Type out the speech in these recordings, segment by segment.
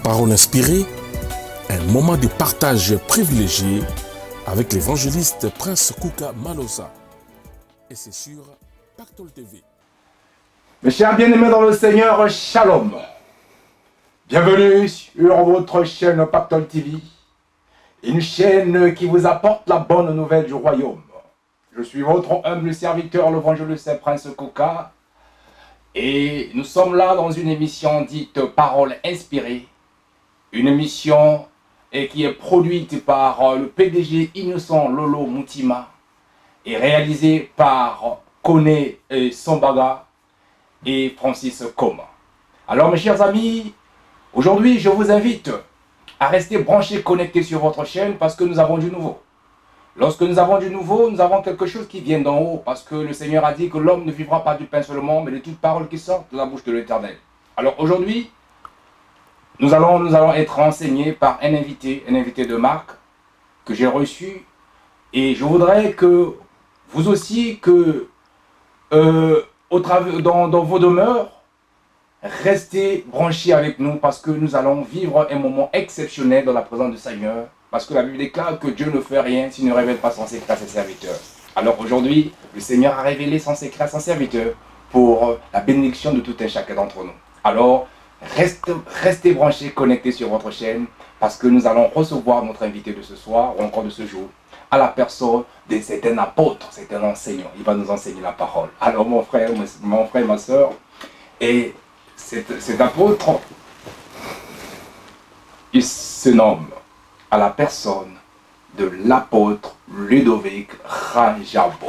Parole inspirée, un moment de partage privilégié avec l'évangéliste Prince Kouka Malosa. Et c'est sur Pactole TV. Mes chers bien-aimés dans le Seigneur, Shalom. Bienvenue sur votre chaîne Pactole TV, une chaîne qui vous apporte la bonne nouvelle du royaume. Je suis votre humble serviteur, l'évangéliste Prince Kouka, et nous sommes là dans une émission dite Parole inspirée, une émission qui est produite par le PDG Innocent Lolo Moutima et réalisée par Kone Sombaga et Francis Koma. Alors mes chers amis, aujourd'hui je vous invite à rester branchés, connectés sur votre chaîne parce que nous avons du nouveau. Lorsque nous avons du nouveau, nous avons quelque chose qui vient d'en haut parce que le Seigneur a dit que l'homme ne vivra pas du pain seulement mais de toute parole qui sort de la bouche de l'Éternel. Alors aujourd'hui, nous allons être renseignés par un invité de marque que j'ai reçu et je voudrais que vous aussi, dans vos demeures, restez branchés avec nous parce que nous allons vivre un moment exceptionnel dans la présence du Seigneur. Parce que la Bible déclare que Dieu ne fait rien s'il ne révèle pas son secret à ses serviteurs. Alors aujourd'hui, le Seigneur a révélé son secret à son serviteur pour la bénédiction de tout un chacun d'entre nous. Alors, restez branchés, connectés sur votre chaîne parce que nous allons recevoir notre invité de ce soir ou encore de ce jour à la personne de c'est un apôtre, c'est un enseignant. Il va nous enseigner la parole. Alors mon frère, ma soeur, et cet apôtre, il se nomme à la personne de l'apôtre Ludovic Rajabo.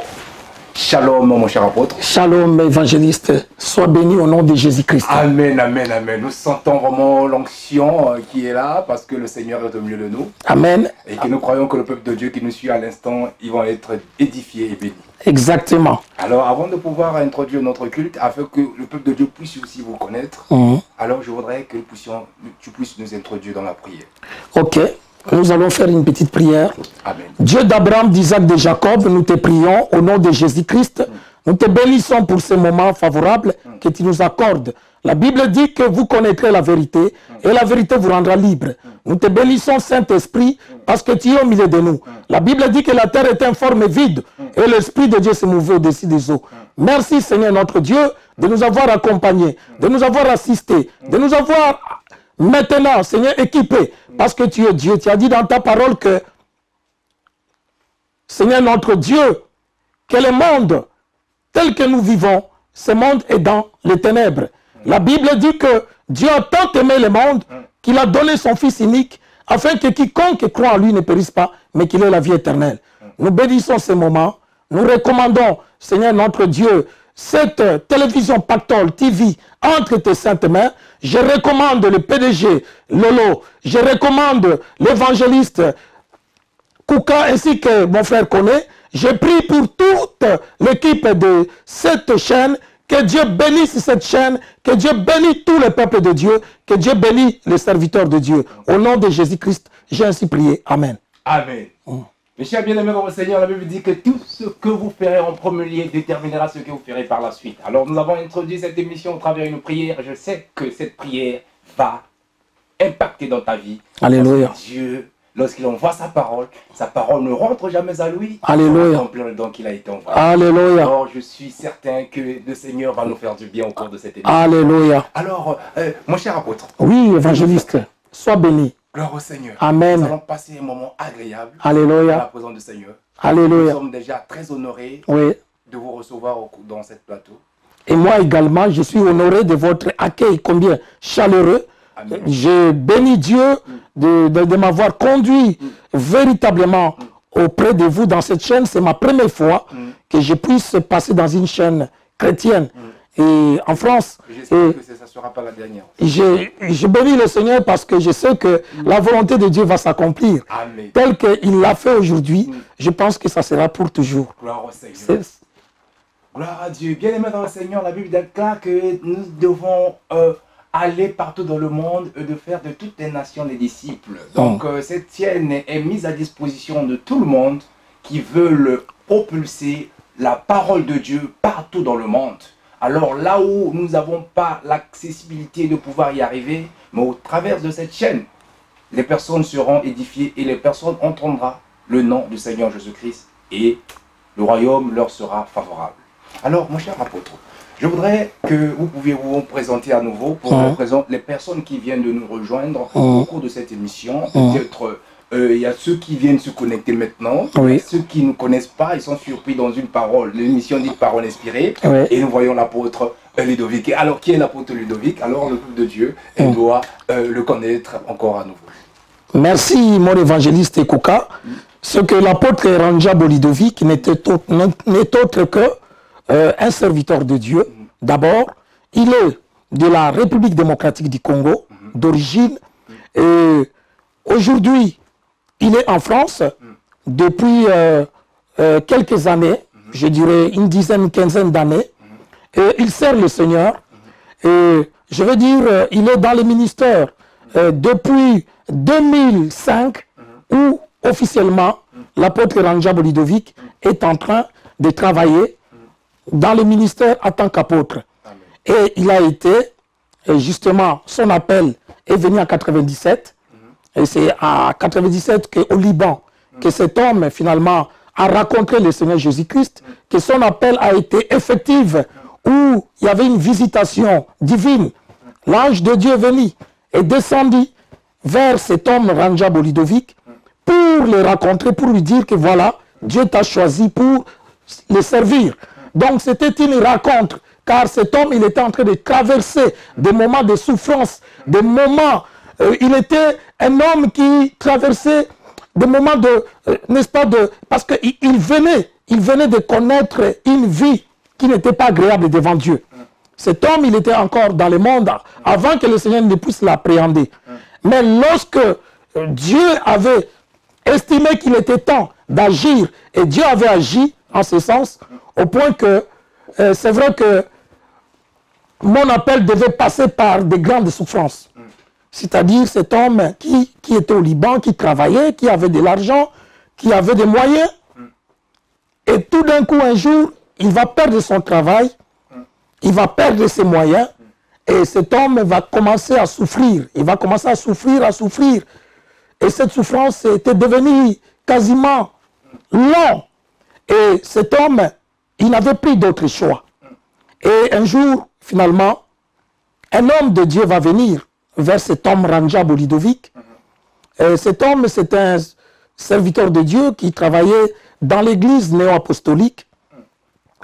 Shalom mon cher apôtre. Shalom évangéliste, sois béni au nom de Jésus-Christ. Amen, amen, amen. Nous sentons vraiment l'onction qui est là parce que le Seigneur est au milieu de nous. Amen. Et que nous croyons que le peuple de Dieu qui nous suit à l'instant, ils vont être édifiés et bénis. Exactement. Alors avant de pouvoir introduire notre culte, afin que le peuple de Dieu puisse aussi vous connaître, alors je voudrais que tu puisses nous introduire dans la prière. Ok. Nous allons faire une petite prière. Amen. Dieu d'Abraham, d'Isaac, de Jacob, nous te prions au nom de Jésus-Christ. Nous te bénissons pour ce moment favorable que tu nous accordes. La Bible dit que vous connaîtrez la vérité et la vérité vous rendra libre. Nous te bénissons, Saint-Esprit, parce que tu es au milieu de nous. La Bible dit que la terre est informe et vide et l'Esprit de Dieu se mouvait au-dessus des eaux. Merci, Seigneur notre Dieu, de nous avoir accompagnés, de nous avoir assistés, de nous avoir maintenant, Seigneur, équipé, parce que tu es Dieu. Tu as dit dans ta parole que, Seigneur notre Dieu, que le monde tel que nous vivons, ce monde est dans les ténèbres. La Bible dit que Dieu a tant aimé le monde qu'il a donné son Fils unique, afin que quiconque croit en lui ne périsse pas, mais qu'il ait la vie éternelle. Nous bénissons ce moment. Nous recommandons, Seigneur notre Dieu, cette télévision Pactole TV entre tes saintes mains. Je recommande le PDG Lolo, je recommande l'évangéliste Kouka ainsi que mon frère Kone. Je prie pour toute l'équipe de cette chaîne, que Dieu bénisse cette chaîne, que Dieu bénisse tout le peuple de Dieu, que Dieu bénisse les serviteurs de Dieu. Au nom de Jésus-Christ, j'ai ainsi prié. Amen. Amen. Mes chers bien-aimés dans le Seigneur, la Bible dit que tout ce que vous ferez en premier lieu déterminera ce que vous ferez par la suite. Alors nous avons introduit cette émission au travers d'une prière. Je sais que cette prière va impacter dans ta vie. Alléluia. Parce que Dieu, lorsqu'il envoie sa parole ne rentre jamais à lui. Alléluia. Remplir le don qu'il a été envoyé. Alléluia. Alors je suis certain que le Seigneur va nous faire du bien au cours de cette émission. Alléluia. Alors, mon cher apôtre. Oui, évangéliste, sois béni. Gloire au Seigneur. Amen. Nous allons passer un moment agréable. Alléluia. À la présence du Seigneur. Alléluia. Nous sommes déjà très honorés de vous recevoir dans cette plateau. Et moi également, je suis honoré de votre accueil combien chaleureux. Amen. Je bénis Dieu de m'avoir conduit véritablement auprès de vous dans cette chaîne. C'est ma première fois que je puisse passer dans une chaîne chrétienne. Et en France, j'espère que ça ne sera pas la dernière. Je bénis le Seigneur parce que je sais que la volonté de Dieu va s'accomplir. Tel qu'il l'a fait aujourd'hui, je pense que ça sera pour toujours. Gloire au Seigneur. Gloire à Dieu. Bien-aimés dans le Seigneur, la Bible déclare que nous devons aller partout dans le monde et de faire de toutes les nations les disciples. Donc cette chaîne est mise à disposition de tout le monde qui veut propulser la parole de Dieu partout dans le monde. Alors là où nous n'avons pas l'accessibilité de pouvoir y arriver, mais au travers de cette chaîne, les personnes seront édifiées et les personnes entendront le nom du Seigneur Jésus-Christ et le royaume leur sera favorable. Alors, mon cher apôtre, je voudrais que vous pouviez vous présenter à nouveau pour représenter les personnes qui viennent de nous rejoindre au cours de cette émission. Peut-être il y a ceux qui viennent se connecter maintenant, ceux qui ne connaissent pas, ils sont surpris dans une parole, l'émission dite parole inspirée, et nous voyons l'apôtre Ludovic. Alors, qui est l'apôtre Ludovic? Alors, le peuple de Dieu doit le connaître encore à nouveau. Merci, mon évangéliste Ekouka. Ce que l'apôtre Ranjabo Ludovic n'est autre que un serviteur de Dieu. D'abord, il est de la République démocratique du Congo, d'origine. Et aujourd'hui, il est en France depuis quelques années, je dirais une dizaine, quinzaine d'années. Et il sert le Seigneur. Et je veux dire, il est dans le ministère depuis 2005 où officiellement l'apôtre Ranjabo Ludovic est en train de travailler dans le ministère en tant qu'apôtre. Et il a été, justement, son appel est venu en 97. Et c'est à 97 qu'au Liban, que cet homme finalement a rencontré le Seigneur Jésus-Christ, que son appel a été effectif, où il y avait une visitation divine. L'ange de Dieu est venu et descendu vers cet homme Ranjabo Ludovic pour le rencontrer, pour lui dire que voilà, Dieu t'a choisi pour le servir. Donc c'était une rencontre, car cet homme, il était en train de traverser des moments de souffrance, des moments, il était un homme qui traversait des moments de, n'est-ce pas, parce qu'il venait de connaître une vie qui n'était pas agréable devant Dieu. Cet homme, il était encore dans le monde avant que le Seigneur ne puisse l'appréhender. Mais lorsque Dieu avait estimé qu'il était temps d'agir, et Dieu avait agi en ce sens, au point que c'est vrai que mon appel devait passer par des grandes souffrances. C'est-à-dire cet homme qui était au Liban, qui travaillait, qui avait de l'argent, qui avait des moyens, et tout d'un coup, un jour, il va perdre son travail, il va perdre ses moyens, et cet homme va commencer à souffrir. Il va commencer à souffrir, à souffrir. Et cette souffrance était devenue quasiment longue. Et cet homme, il n'avait plus d'autre choix. Et un jour, finalement, un homme de Dieu va venir vers cet homme Ranjabo Ludovic. Et cet homme, c'est un serviteur de Dieu qui travaillait dans l'église néo-apostolique.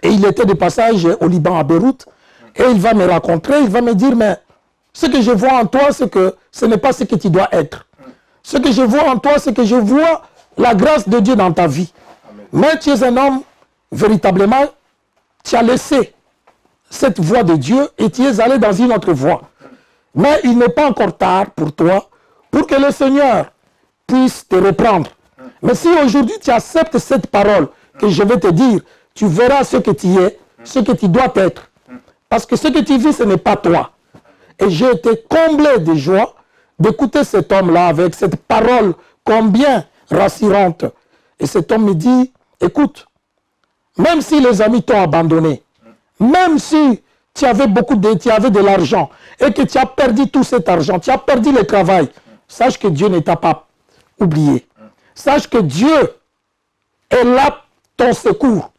Et il était de passage au Liban, à Beyrouth. Et il va me rencontrer, il va me dire, mais ce que je vois en toi, c'est que ce n'est pas ce que tu dois être. Ce que je vois en toi, c'est que je vois la grâce de Dieu dans ta vie. Mais tu es un homme, véritablement, tu as laissé cette voie de Dieu et tu es allé dans une autre voie. Mais il n'est pas encore tard pour toi, pour que le Seigneur puisse te reprendre. Mais si aujourd'hui tu acceptes cette parole que je vais te dire, tu verras ce que tu es, ce que tu dois être. Parce que ce que tu vis, ce n'est pas toi. Et j'ai été comblé de joie d'écouter cet homme-là avec cette parole combien rassurante. Et cet homme me dit, écoute, même si les amis t'ont abandonné, même si tu avais de l'argent et que tu as perdu tout cet argent, tu as perdu le travail, sache que Dieu ne t'a pas oublié. Sache que Dieu est là, ton secours.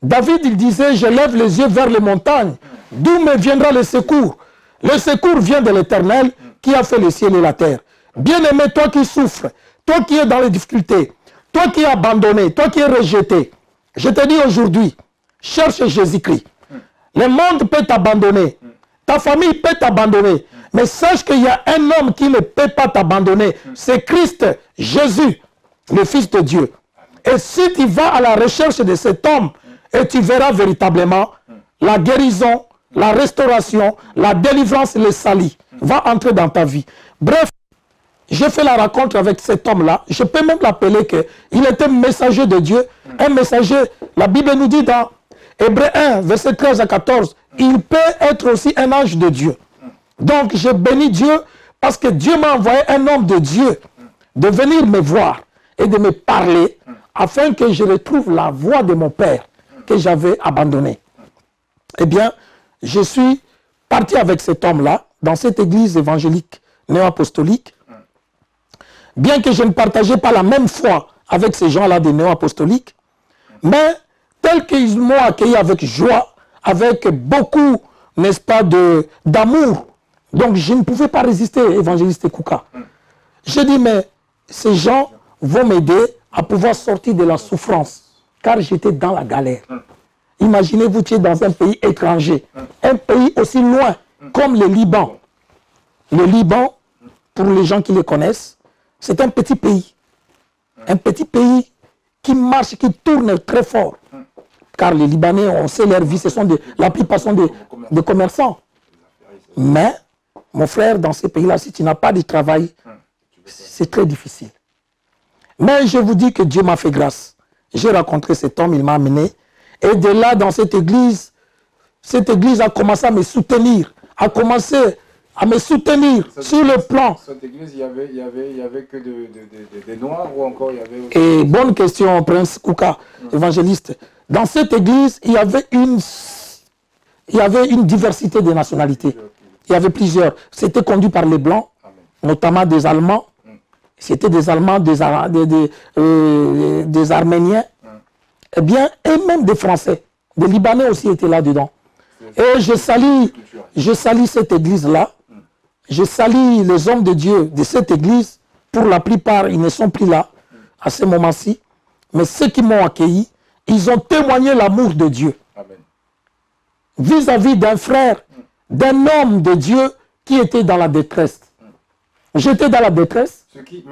David, il disait, je lève les yeux vers les montagnes. D'où me viendra le secours? Le secours vient de l'Éternel qui a fait le ciel et la terre. Bien-aimé, toi qui souffres, toi qui es dans les difficultés, toi qui es abandonné, toi qui es rejeté, je te dis aujourd'hui, cherche Jésus-Christ. Le monde peut t'abandonner, ta famille peut t'abandonner, mais sache qu'il y a un homme qui ne peut pas t'abandonner, c'est Christ Jésus, le Fils de Dieu. Et si tu vas à la recherche de cet homme, et tu verras véritablement la guérison, la restauration, la délivrance, le salut va entrer dans ta vie. Bref, j'ai fait la rencontre avec cet homme-là. Je peux même l'appeler qu'il était messager de Dieu. Un messager, la Bible nous dit dans Hébreux 1, verset 13 à 14, il peut être aussi un ange de Dieu. Donc, je bénis Dieu parce que Dieu m'a envoyé un homme de Dieu de venir me voir et de me parler afin que je retrouve la voie de mon Père que j'avais abandonné. Eh bien, je suis parti avec cet homme-là dans cette église évangélique néo-apostolique. Bien que je ne partageais pas la même foi avec ces gens-là des néo-apostoliques, mais tel qu'ils m'ont accueilli avec joie, avec beaucoup, n'est-ce pas, d'amour. Donc je ne pouvais pas résister, évangéliste Kouka. J'ai dit, mais ces gens vont m'aider à pouvoir sortir de la souffrance, car j'étais dans la galère. Imaginez-vous, tu es dans un pays étranger, un pays aussi loin, comme le Liban. Le Liban, pour les gens qui le connaissent, c'est un petit pays. Un petit pays qui marche, qui tourne très fort. Car les Libanais, on sait leur vie, la plupart sont des commerçants. Mais, mon frère, dans ces pays-là, si tu n'as pas de travail, c'est très difficile. Mais je vous dis que Dieu m'a fait grâce. J'ai rencontré cet homme, il m'a amené. Et de là, dans cette église a commencé à me soutenir, sur le plan. Cette église, il y avait que des Noirs ou encore il y avait aussi... Et bonne question, Prince Kouka, évangéliste. Dans cette église, il y avait une diversité de nationalités. Il y avait plusieurs. C'était conduit par les Blancs, notamment des Allemands. C'était des Allemands, des Arméniens. Eh bien, et même des Français. Des Libanais aussi étaient là-dedans. Et je salis cette église-là. Je salis les hommes de Dieu de cette église. Pour la plupart, ils ne sont plus là à ce moment-ci. Mais ceux qui m'ont accueilli, ils ont témoigné l'amour de Dieu. Vis-à-vis d'un frère, d'un homme de Dieu qui était dans la détresse. J'étais dans la détresse. Ce qui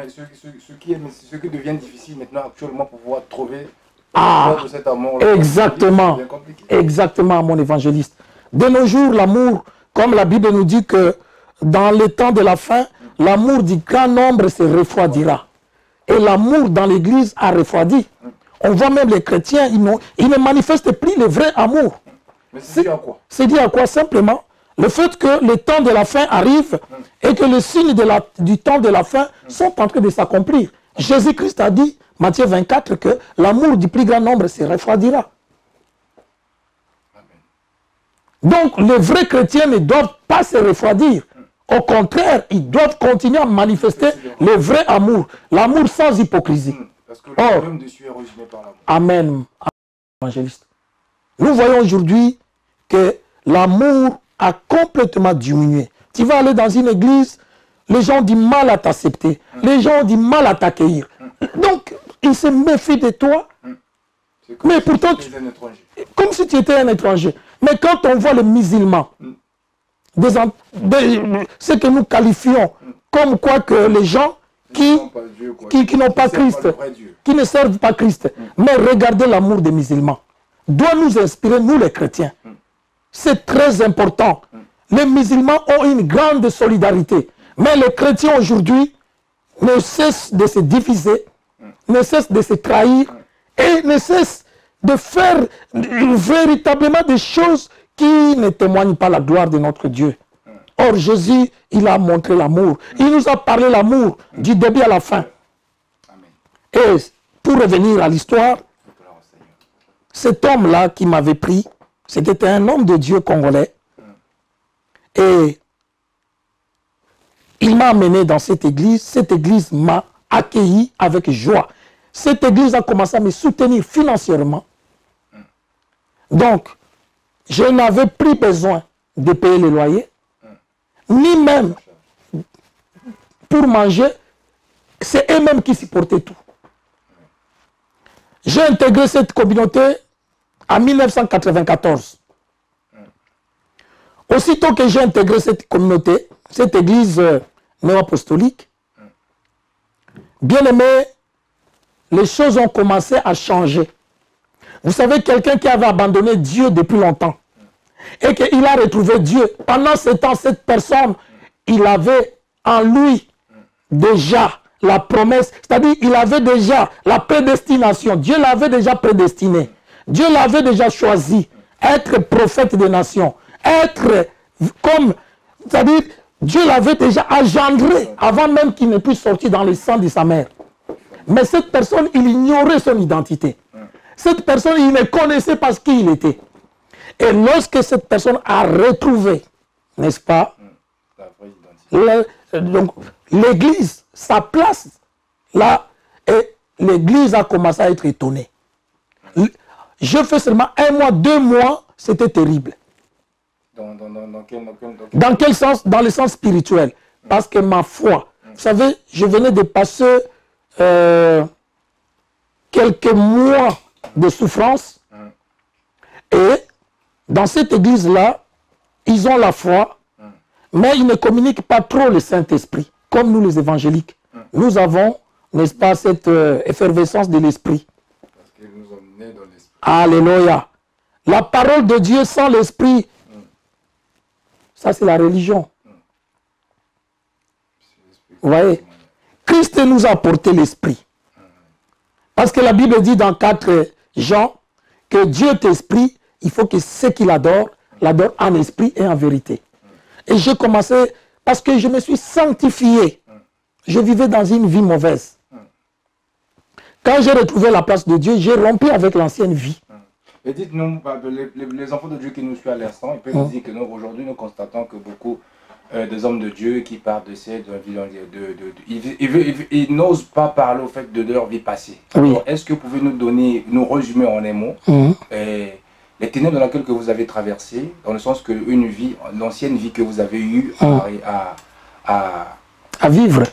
devient difficile maintenant actuellement pour pouvoir trouver de cet amour. Exactement. Exactement, mon évangéliste. De nos jours, l'amour, comme la Bible nous dit que dans les temps de la fin, l'amour du grand nombre se refroidira. Et l'amour dans l'église a refroidi. On voit même les chrétiens, ils ne manifestent plus le vrai amour. Mais c'est dû à quoi? C'est dû à quoi? Simplement le fait que le temps de la fin arrive et que les signes du temps de la fin sont en train de s'accomplir. Jésus-Christ a dit, Matthieu 24, que l'amour du plus grand nombre se refroidira. Donc les vrais chrétiens ne doivent pas se refroidir. Au contraire, ils doivent continuer à manifester le vrai amour. L'amour sans hypocrisie. Parce que le royaume de Dieu est résumé par l'amour. Amen. Évangéliste. Nous voyons aujourd'hui que l'amour a complètement diminué. Tu vas aller dans une église, les gens ont du mal à t'accepter. Les gens ont du mal à t'accueillir. Donc, ils se méfient de toi. Mais pourtant, comme si tu étais un étranger. Mais quand on voit les musulmans, ce que nous qualifions comme quoi que les gens qui n'ont pas Christ, qui ne servent pas Christ, mais regardez l'amour des musulmans, doit nous inspirer, nous les chrétiens. C'est très important. Les musulmans ont une grande solidarité. Mais les chrétiens aujourd'hui ne cessent de se diviser, ne cessent de se trahir et ne cessent de faire véritablement des choses qui ne témoignent pas la gloire de notre Dieu. Or, Jésus, il a montré l'amour. Il nous a parlé l'amour du début à la fin. Et pour revenir à l'histoire, cet homme-là qui m'avait pris, c'était un homme de Dieu congolais. Et il m'a amené dans cette église. Cette église m'a accueilli avec joie. Cette église a commencé à me soutenir financièrement. Donc, je n'avais plus besoin de payer le loyer, ni même pour manger. C'est eux-mêmes qui supportaient tout. J'ai intégré cette communauté en 1994. Aussitôt que j'ai intégré cette communauté, cette église néo-apostolique, bien aimé, les choses ont commencé à changer. Vous savez, quelqu'un qui avait abandonné Dieu depuis longtemps et qu'il a retrouvé Dieu, pendant ce temps, cette personne, il avait en lui déjà la promesse, c'est-à-dire il avait déjà la prédestination. Dieu l'avait déjà prédestiné. Dieu l'avait déjà choisi. Être prophète des nations. Être comme, c'est-à-dire Dieu l'avait déjà engendré avant même qu'il ne puisse sortir dans le sang de sa mère. Mais cette personne, il ignorait son identité. Cette personne, il ne connaissait pas ce qu'il était. Et lorsque cette personne a retrouvé, n'est-ce pas, donc l'Église, sa place, là, et l'Église a commencé à être étonnée. Je fais seulement 1 mois, 2 mois, c'était terrible. Dans quel sens? Dans le sens spirituel. Parce que ma foi, vous savez, je venais de passer quelques mois de souffrance. Et dans cette église-là, ils ont la foi, mais ils ne communiquent pas trop le Saint-Esprit, comme nous les évangéliques. Nous avons, n'est-ce pas, cette effervescence de l'Esprit. Parce que nous sommes nés dans l'Esprit. Alléluia. La parole de Dieu sans l'Esprit, ça c'est la religion. Vous voyez, Christ nous a apporté l'Esprit. Parce que la Bible dit dans 4 Jean que Dieu est esprit, il faut que ceux qui l'adorent en esprit et en vérité. Et j'ai commencé, parce que je me suis sanctifié. Je vivais dans une vie mauvaise. Quand j'ai retrouvé la place de Dieu, j'ai rompu avec l'ancienne vie. Et dites-nous, les enfants de Dieu qui nous suivent à l'instant, ils peuvent nous dire que nous, aujourd'hui, nous constatons que beaucoup des hommes de Dieu qui parlent de ces... Ils n'osent pas parler au fait de leur vie passée. Oui. Est-ce que vous pouvez nous donner, nous résumer en un mot, les ténèbres dans lesquelles que vous avez traversé, dans le sens que l'ancienne vie que vous avez eue à vivre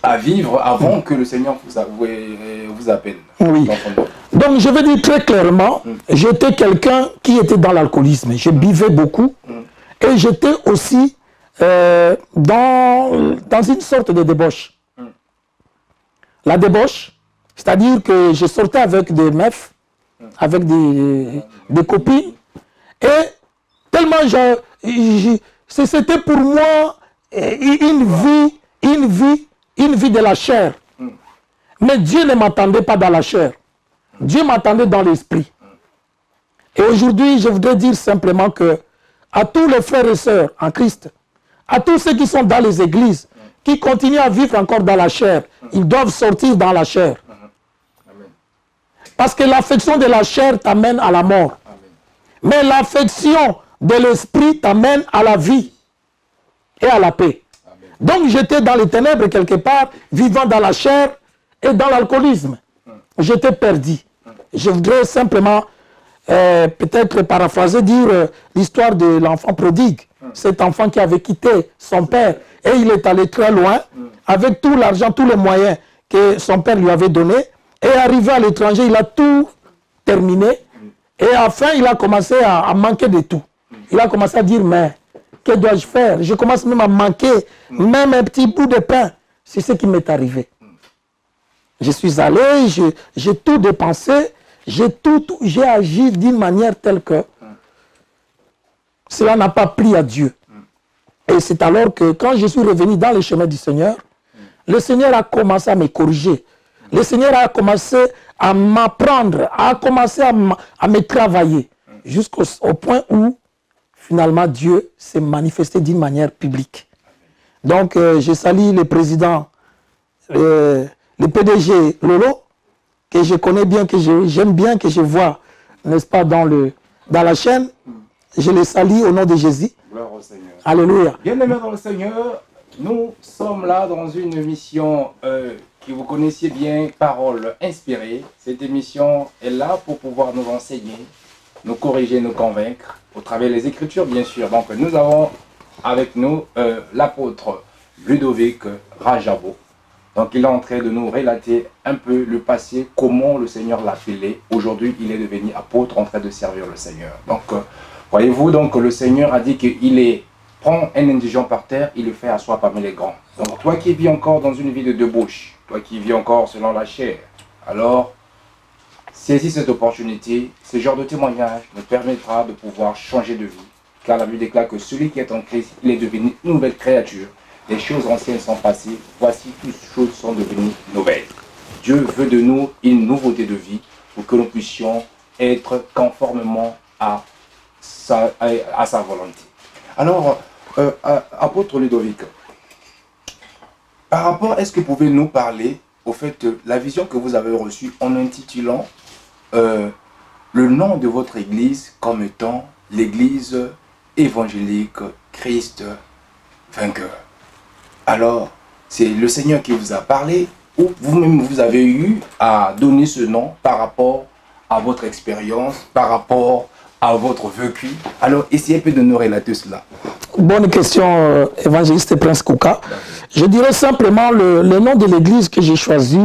avant que le Seigneur vous appelle. Oui. Donc je vais dire très clairement, j'étais quelqu'un qui était dans l'alcoolisme. Je buvais beaucoup et j'étais aussi dans une sorte de débauche. La débauche, c'est-à-dire que je sortais avec des meufs, avec des copines, et tellement c'était pour moi une vie de la chair. Mais Dieu ne m'attendait pas dans la chair. Dieu m'attendait dans l'esprit. Et aujourd'hui, je voudrais dire simplement que à tous les frères et sœurs en Christ, à tous ceux qui sont dans les églises, qui continuent à vivre encore dans la chair, ils doivent sortir dans la chair. Parce que l'affection de la chair t'amène à la mort. Mais l'affection de l'esprit t'amène à la vie et à la paix. Donc j'étais dans les ténèbres quelque part, vivant dans la chair et dans l'alcoolisme. J'étais perdu. Je voudrais simplement, peut-être paraphraser, dire l'histoire de l'enfant prodigue. Cet enfant qui avait quitté son père et il est allé très loin avec tout l'argent, tous les moyens que son père lui avait donnés. Et arrivé à l'étranger, il a tout terminé. Et enfin, il a commencé à manquer de tout. Il a commencé à dire, mais que dois-je faire? Je commence même à manquer, même un petit bout de pain. C'est ce qui m'est arrivé. Je suis allé, j'ai tout dépensé, j'ai agi d'une manière telle que cela n'a pas plu à Dieu. Et c'est alors que quand je suis revenu dans le chemin du Seigneur, le Seigneur a commencé à me corriger. Le Seigneur a commencé à m'apprendre, a commencé à me travailler, jusqu'au point où, finalement, Dieu s'est manifesté d'une manière publique. Donc, je salue le président, le PDG Lolo, que je connais bien, que j'aime bien, que je vois, n'est-ce pas, dans la chaîne. Je le salue au nom de Jésus. Gloire au Seigneur. Alléluia. Bien-aimés dans le Seigneur, nous sommes là dans une émission que vous connaissiez bien, Paroles inspirées. Cette émission est là pour pouvoir nous enseigner, nous corriger, nous convaincre, au travers des Écritures, bien sûr. Donc, nous avons avec nous l'apôtre Ludovic Rajabo. Donc, il est en train de nous relater un peu le passé, comment le Seigneur l'a appelé. Aujourd'hui, il est devenu apôtre en train de servir le Seigneur. Donc, voyez-vous, donc le Seigneur a dit qu'il prend un indigent par terre, il le fait asseoir parmi les grands. Donc, toi qui vis encore dans une vie de débauche, toi qui vis encore selon la chair, alors saisis cette opportunité. Ce genre de témoignage nous permettra de pouvoir changer de vie. Car la Bible déclare que celui qui est en Christ, il est devenu une nouvelle créature. Les choses anciennes sont passées, voici toutes choses sont devenues nouvelles. Dieu veut de nous une nouveauté de vie pour que nous puissions être conformément à sa volonté. Alors, apôtre Ludovic, par rapport, est-ce que vous pouvez nous parler au fait de la vision que vous avez reçue en intitulant le nom de votre église comme étant l'église évangélique Christ vainqueur. Alors, c'est le Seigneur qui vous a parlé ou vous-même vous avez eu à donner ce nom par rapport à votre expérience, par rapport à votre vécu. Alors, essayez un peu de nous relater cela. Bonne question, évangéliste Prince Kouka. Je dirais simplement le nom de l'église que j'ai choisi,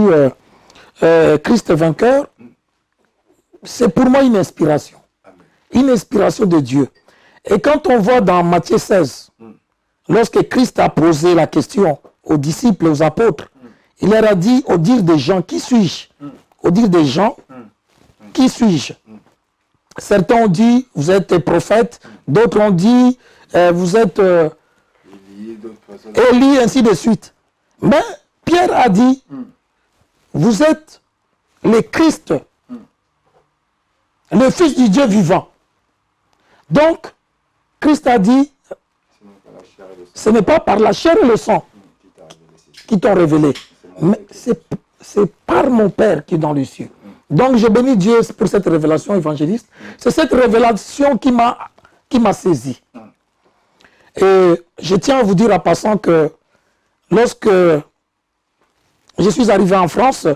Christ vainqueur, c'est pour moi une inspiration. Une inspiration de Dieu. Et quand on voit dans Matthieu 16, lorsque Christ a posé la question aux disciples, aux apôtres, il leur a dit, au dire des gens, qui suis-je? Au dire des gens, qui suis-je? Certains ont dit, vous êtes prophète, d'autres ont dit, vous êtes Élie, ainsi de suite. Mais Pierre a dit, vous êtes le Christ, le Fils du Dieu vivant. Donc, Christ a dit, ce n'est pas par la chair et le sang qui t'ont révélé, mais c'est par mon Père qui est dans les cieux. Donc, je bénis Dieu pour cette révélation évangéliste. C'est cette révélation qui m'a saisi. Et je tiens à vous dire en passant que lorsque je suis arrivé en France,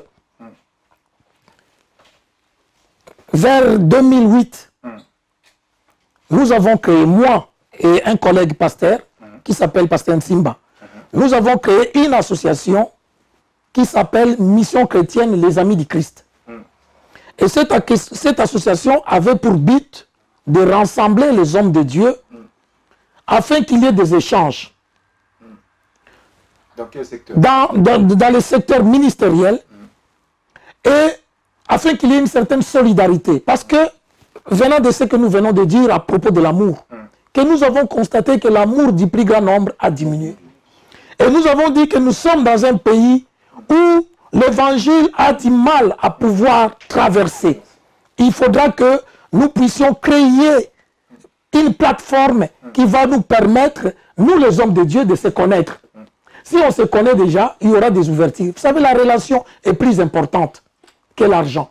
vers 2008, nous avons créé, moi et un collègue pasteur, qui s'appelle Pasteur Nsimba, nous avons créé une association qui s'appelle Mission chrétienne Les Amis du Christ. Et cette association avait pour but de rassembler les hommes de Dieu afin qu'il y ait des échanges. Dans quel secteur? Dans les secteurs ministériels et afin qu'il y ait une certaine solidarité. Parce que, venant de ce que nous venons de dire à propos de l'amour, que nous avons constaté que l'amour du plus grand nombre a diminué. Et nous avons dit que nous sommes dans un pays où l'évangile a du mal à pouvoir traverser. Il faudra que nous puissions créer une plateforme qui va nous permettre, nous les hommes de Dieu, de se connaître. Si on se connaît déjà, il y aura des ouvertures. Vous savez, la relation est plus importante que l'argent.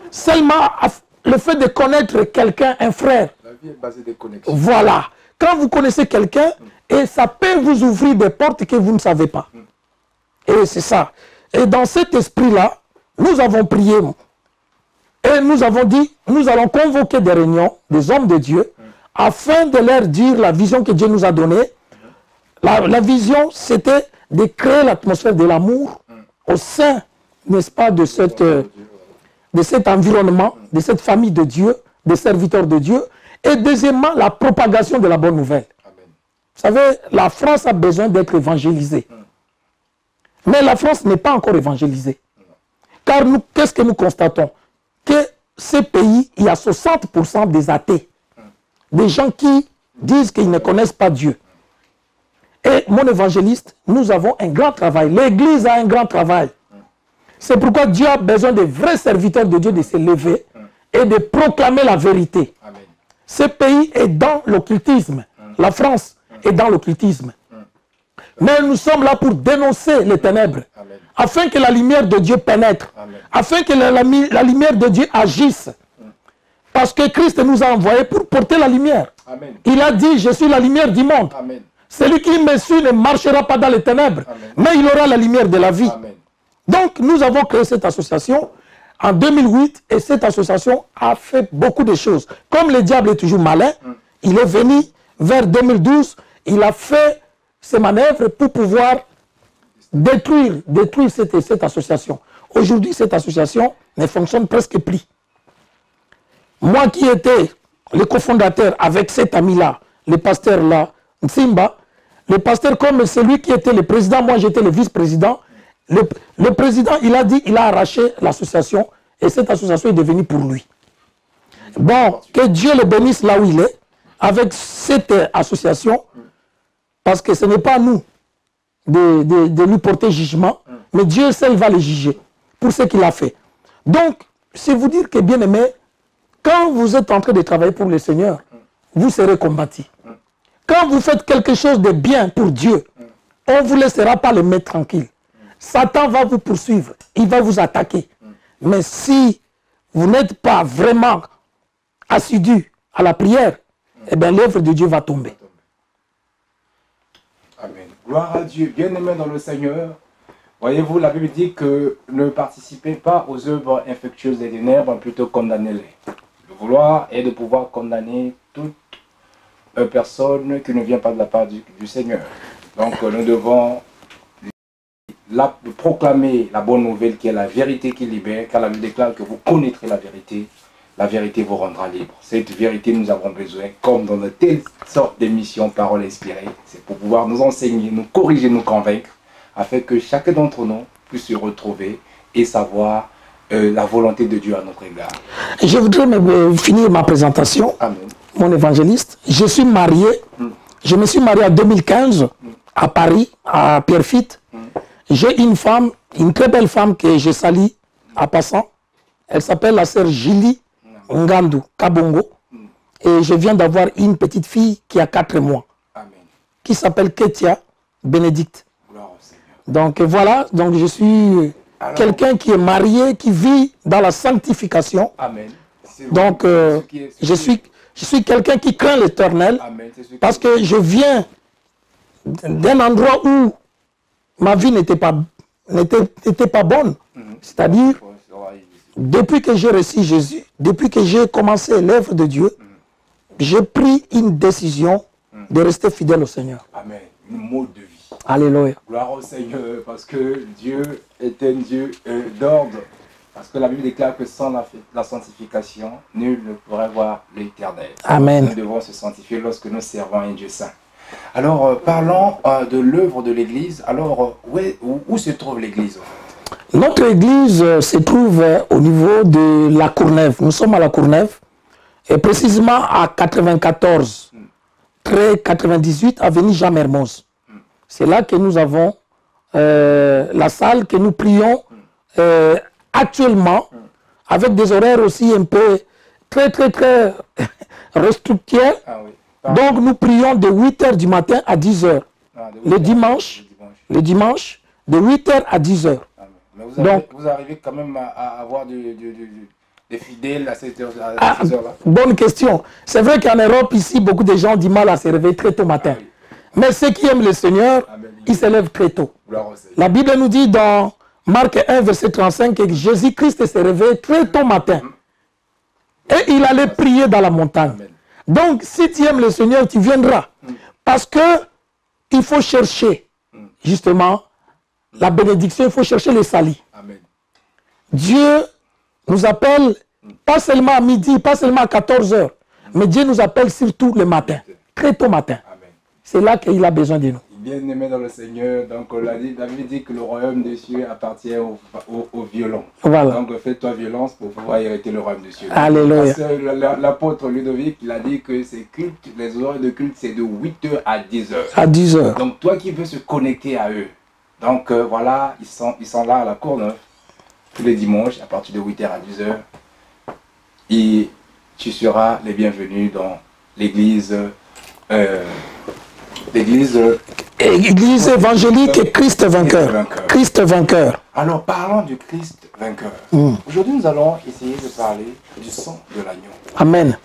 Seulement, le fait de connaître quelqu'un, un frère, la vie est basée des connexions. Voilà. Quand vous connaissez quelqu'un, et ça peut vous ouvrir des portes que vous ne savez pas. Et c'est ça. Et dans cet esprit-là, nous avons prié. Et nous avons dit, nous allons convoquer des réunions des hommes de Dieu afin de leur dire la vision que Dieu nous a donnée. La vision, c'était de créer l'atmosphère de l'amour au sein, n'est-ce pas, de cet environnement, de cette famille de Dieu, des serviteurs de Dieu. Et deuxièmement, la propagation de la bonne nouvelle. Amen. Vous savez, la France a besoin d'être évangélisée. Mais la France n'est pas encore évangélisée. Car nous, qu'est-ce que nous constatons? Que ce pays, il y a 60% des athées. Des gens qui disent qu'ils ne connaissent pas Dieu. Et mon évangéliste, nous avons un grand travail. L'Église a un grand travail. C'est pourquoi Dieu a besoin de vrais serviteurs de Dieu de se lever et de proclamer la vérité. Amen. Ce pays est dans l'occultisme. La France est dans l'occultisme. Mais nous sommes là pour dénoncer les ténèbres. Amen. Afin que la lumière de Dieu pénètre. Amen. Afin que la lumière de Dieu agisse. Parce que Christ nous a envoyés pour porter la lumière. Amen. Il a dit, je suis la lumière du monde. Amen. Celui qui me suit ne marchera pas dans les ténèbres, Amen. Mais il aura la lumière de la vie. Amen. Donc, nous avons créé cette association en 2008 et cette association a fait beaucoup de choses. Comme le diable est toujours malin, il est venu vers 2012, il a fait ses manœuvres pour pouvoir détruire cette association. Aujourd'hui, cette association ne fonctionne presque plus. Moi qui étais le cofondateur avec cet ami-là, le pasteur-là, Nsimba, le pasteur comme celui qui était le président, moi j'étais le vice-président. Le président, il a dit, il a arraché l'association et cette association est devenue pour lui. Bon, que Dieu le bénisse là où il est, avec cette association, parce que ce n'est pas à nous de lui porter jugement, mais Dieu seul va le juger pour ce qu'il a fait. Donc, c'est vous dire que, bien aimé, quand vous êtes en train de travailler pour le Seigneur, vous serez combattu. Quand vous faites quelque chose de bien pour Dieu, on ne vous laissera pas le mettre tranquille. Satan va vous poursuivre, il va vous attaquer. Mais si vous n'êtes pas vraiment assidu à la prière, eh bien l'œuvre de Dieu va tomber. Amen. Gloire à Dieu. Bien-aimés dans le Seigneur, voyez-vous, la Bible dit que ne participez pas aux œuvres infectieuses des ténèbres, plutôt condamnez-les. Le vouloir est de pouvoir condamner toute personne qui ne vient pas de la part du Seigneur. Donc nous devons proclamer la bonne nouvelle qui est la vérité qui libère, car la Bible déclare que vous connaîtrez la vérité vous rendra libre. Cette vérité, nous avons besoin, comme dans de telles sortes d'émissions, paroles inspirées, c'est pour pouvoir nous enseigner, nous corriger, nous convaincre, afin que chacun d'entre nous puisse se retrouver et savoir la volonté de Dieu à notre égard. Je voudrais finir ma présentation. Amen. Mon évangéliste. Je suis marié. Je me suis marié en 2015 à Paris, à Pierrefitte. J'ai une femme, une très belle femme que je salue en passant. Elle s'appelle la sœur Julie Ngandou Kabongo. Et je viens d'avoir une petite fille qui a 4 mois. Amen. Qui s'appelle Ketia Bénédicte. Gloire au Seigneur. Donc voilà, donc je suis quelqu'un qui est marié, qui vit dans la sanctification. Amen. Donc je suis quelqu'un qui craint l'Éternel. Parce que je viens d'un endroit où ma vie n'était pas bonne. C'est-à-dire, depuis que j'ai reçu Jésus, depuis que j'ai commencé l'œuvre de Dieu, j'ai pris une décision de rester fidèle au Seigneur. Amen. Un mode de vie. Alléluia. Gloire au Seigneur, parce que Dieu est un Dieu d'ordre. Parce que la Bible déclare que sans la sanctification, nul ne pourrait voir l'Éternel. Amen. Nous devons se sanctifier lorsque nous servons un Dieu saint. Alors, parlons de l'œuvre de l'Église. Alors, où se trouve l'Église? Notre Église se trouve au niveau de la Courneuve. Nous sommes à la Courneuve, et précisément à 94, 98, avenue Jean Mermoz. C'est là que nous avons la salle que nous prions actuellement, avec des horaires aussi un peu très restructurés. Ah oui. Donc nous prions de 8 h du matin à 10 h. Le dimanche, de 8 h à 10 h. Mais vous arrivez quand même à avoir des fidèles à cette heure-là? Bonne question. C'est vrai qu'en Europe, ici, beaucoup de gens ont du mal à se réveiller très tôt matin. Ah oui. Mais ceux qui aiment le Seigneur, ils se lèvent très tôt. La Bible nous dit dans Marc 1, verset 35, que Jésus-Christ s'est réveillé très tôt matin. Et il allait prier dans la montagne. Amen. Donc, si tu aimes le Seigneur, tu viendras. Parce que il faut chercher, justement, la bénédiction, il faut chercher le salut. Amen. Dieu nous appelle, pas seulement à midi, pas seulement à 14 h, mais Dieu nous appelle surtout le matin, très tôt matin. C'est là qu'il a besoin de nous. Bien-aimé dans le Seigneur, donc la Bible dit que le royaume des cieux appartient aux violents. Voilà. Donc fais-toi violence pour pouvoir hériter le royaume des cieux. Alléluia. L'apôtre Ludovic, il a dit que ces cultes, les horaires de culte, c'est de 8 h à 10 h. À 10 h. Donc toi qui veux se connecter à eux, donc voilà, ils sont là à la Courneuve, tous les dimanches, à partir de 8 h à 10 h. Et tu seras les bienvenus dans l'église. Église évangélique Christ vainqueur. Christ vainqueur. Alors parlons du Christ vainqueur. Aujourd'hui nous allons essayer de parler du sang de l'agneau. Amen.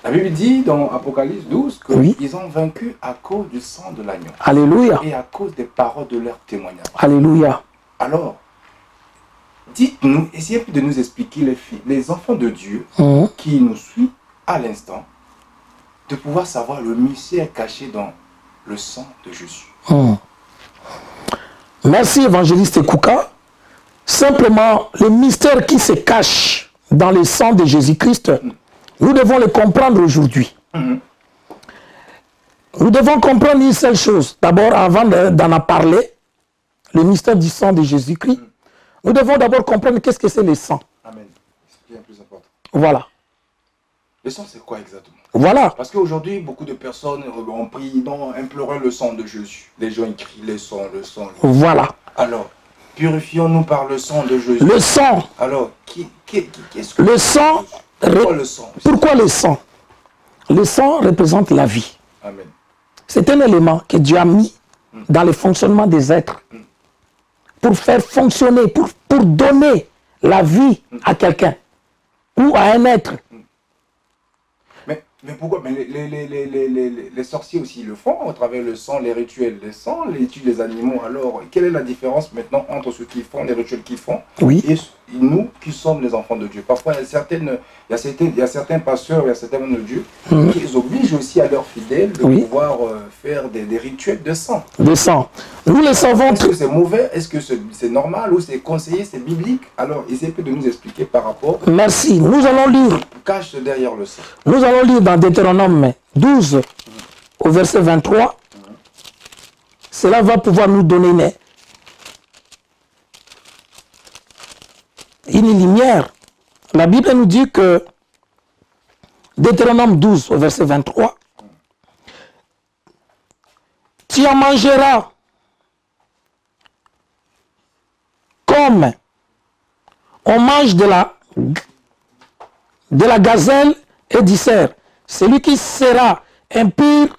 La Bible dit dans Apocalypse 12 qu'ils ont vaincu à cause du sang de l'agneau. Alléluia. Et à cause des paroles de leur témoignage. Alléluia. Alors, dites-nous, essayez de nous expliquer les enfants de Dieu qui nous suivent à l'instant, de pouvoir savoir le mystère caché dans le sang de Jésus. Merci évangéliste Kouka. Simplement, le mystère qui se cache dans le sang de Jésus-Christ, nous devons le comprendre aujourd'hui. Nous devons comprendre une seule chose. D'abord, avant d'en parler, le mystère du sang de Jésus-Christ, nous devons d'abord comprendre qu'est-ce que c'est le sang. Amen. C'est bien plus important. Voilà. Le sang, c'est quoi exactement? Voilà. Parce qu'aujourd'hui, beaucoup de personnes ont prié, imploré le sang de Jésus. Les gens écrivent le sang, le sang. Voilà. Alors, purifions-nous par le sang de Jésus. Le sang. Alors, qu'est-ce que le sang? Pourquoi le sang? Pourquoi le sang? Le sang représente la vie. Amen. C'est un élément que Dieu a mis dans le fonctionnement des êtres. Pour faire fonctionner, pour donner la vie à quelqu'un ou à un être. Mais Mais pourquoi? Mais les sorciers aussi le font au travers le sang, les rituels, le sang, les tuent les animaux. Alors, quelle est la différence maintenant entre ceux qui font, les rituels qu'ils font, Oui. et nous qui sommes les enfants de Dieu? Parfois, il y a certains pasteurs, il y a certains hommes de Dieu qui obligent aussi à leurs fidèles de pouvoir faire des rituels de sang. De sang. Nous le savons. Est-ce que c'est mauvais? Est-ce que c'est normal? Ou c'est conseillé? C'est biblique? Alors, essayez de nous expliquer par rapport. Merci. Nous allons lire. Cache derrière le sang. Nous allons lire dans Deutéronome 12, au verset 23. Cela va pouvoir nous donner une lumière. La Bible nous dit que, Deutéronome 12, au verset 23, tu en mangeras comme on mange de la gazelle et du cerf. Celui qui sera impur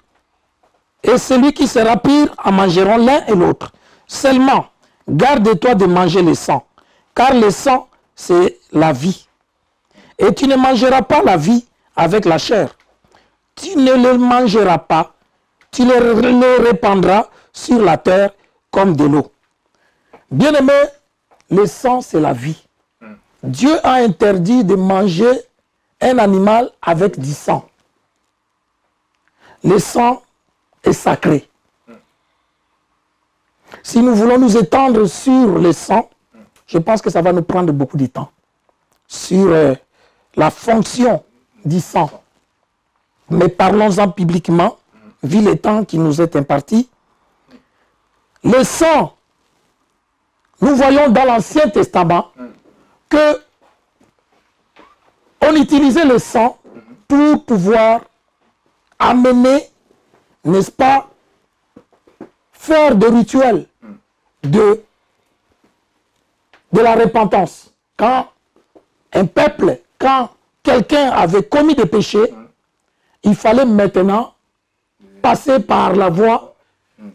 et celui qui sera pur en mangeront l'un et l'autre. Seulement, garde-toi de manger le sang, car le sang, c'est la vie. Et tu ne mangeras pas la vie avec la chair. Tu ne le mangeras pas, tu le répandras sur la terre comme de l'eau. Bien-aimé, le sang, c'est la vie. Dieu a interdit de manger un animal avec du sang. Le sang est sacré. Si nous voulons nous étendre sur le sang, je pense que ça va nous prendre beaucoup de temps. Sur la fonction du sang. Mais parlons-en publiquement, vu le temps qui nous est imparti. Le sang, nous voyons dans l'Ancien Testament que on utilisait le sang pour pouvoir amener, n'est-ce pas, faire des rituels de la repentance. Quand un peuple, quand quelqu'un avait commis des péchés, il fallait maintenant passer par la voie,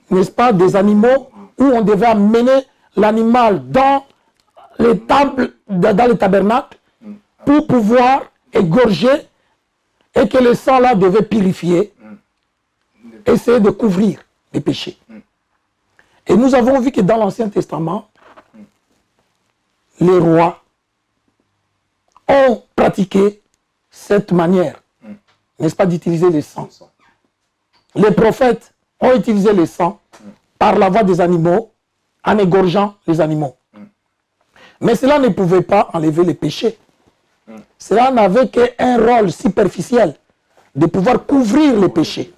n'est-ce pas, des animaux, où on devait amener l'animal dans les temples, dans les tabernacles, pour pouvoir égorger, et que le sang-là devait purifier, essayer de couvrir les péchés. Et nous avons vu que dans l'Ancien Testament, les rois ont pratiqué cette manière, n'est-ce pas, d'utiliser le sang. Les prophètes ont utilisé le sang par la voie des animaux, en égorgeant les animaux. Mais cela ne pouvait pas enlever les péchés. Cela n'avait qu'un rôle superficiel de pouvoir couvrir les péchés.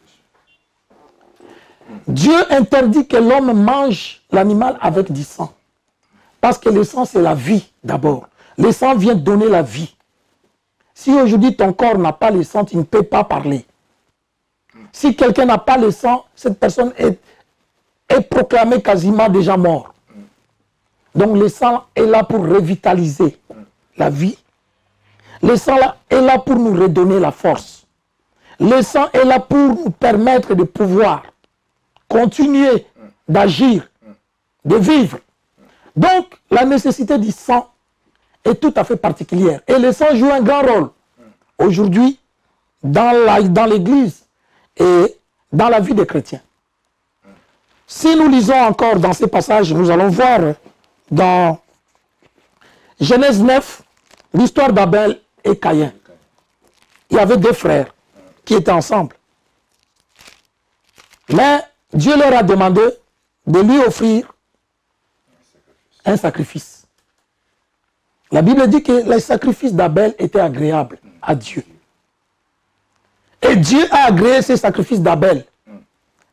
Dieu interdit que l'homme mange l'animal avec du sang. Parce que le sang, c'est la vie d'abord. Le sang vient donner la vie. Si aujourd'hui ton corps n'a pas le sang, tu ne peux pas parler. Si quelqu'un n'a pas le sang, cette personne est proclamée quasiment déjà mort. Donc le sang est là pour revitaliser la vie. Le sang est là pour nous redonner la force. Le sang est là pour nous permettre de pouvoir continuer d'agir, de vivre. Donc la nécessité du sang est tout à fait particulière. Et le sang joue un grand rôle aujourd'hui dans l'Église et dans la vie des chrétiens. Si nous lisons encore dans ces passages, nous allons voir dans Genèse 9, l'histoire d'Abel et Caïn. Il y avait deux frères qui étaient ensemble. Mais Dieu leur a demandé de lui offrir un sacrifice. La Bible dit que le sacrifice d'Abel était agréable à Dieu. Et Dieu a agréé ce sacrifice d'Abel.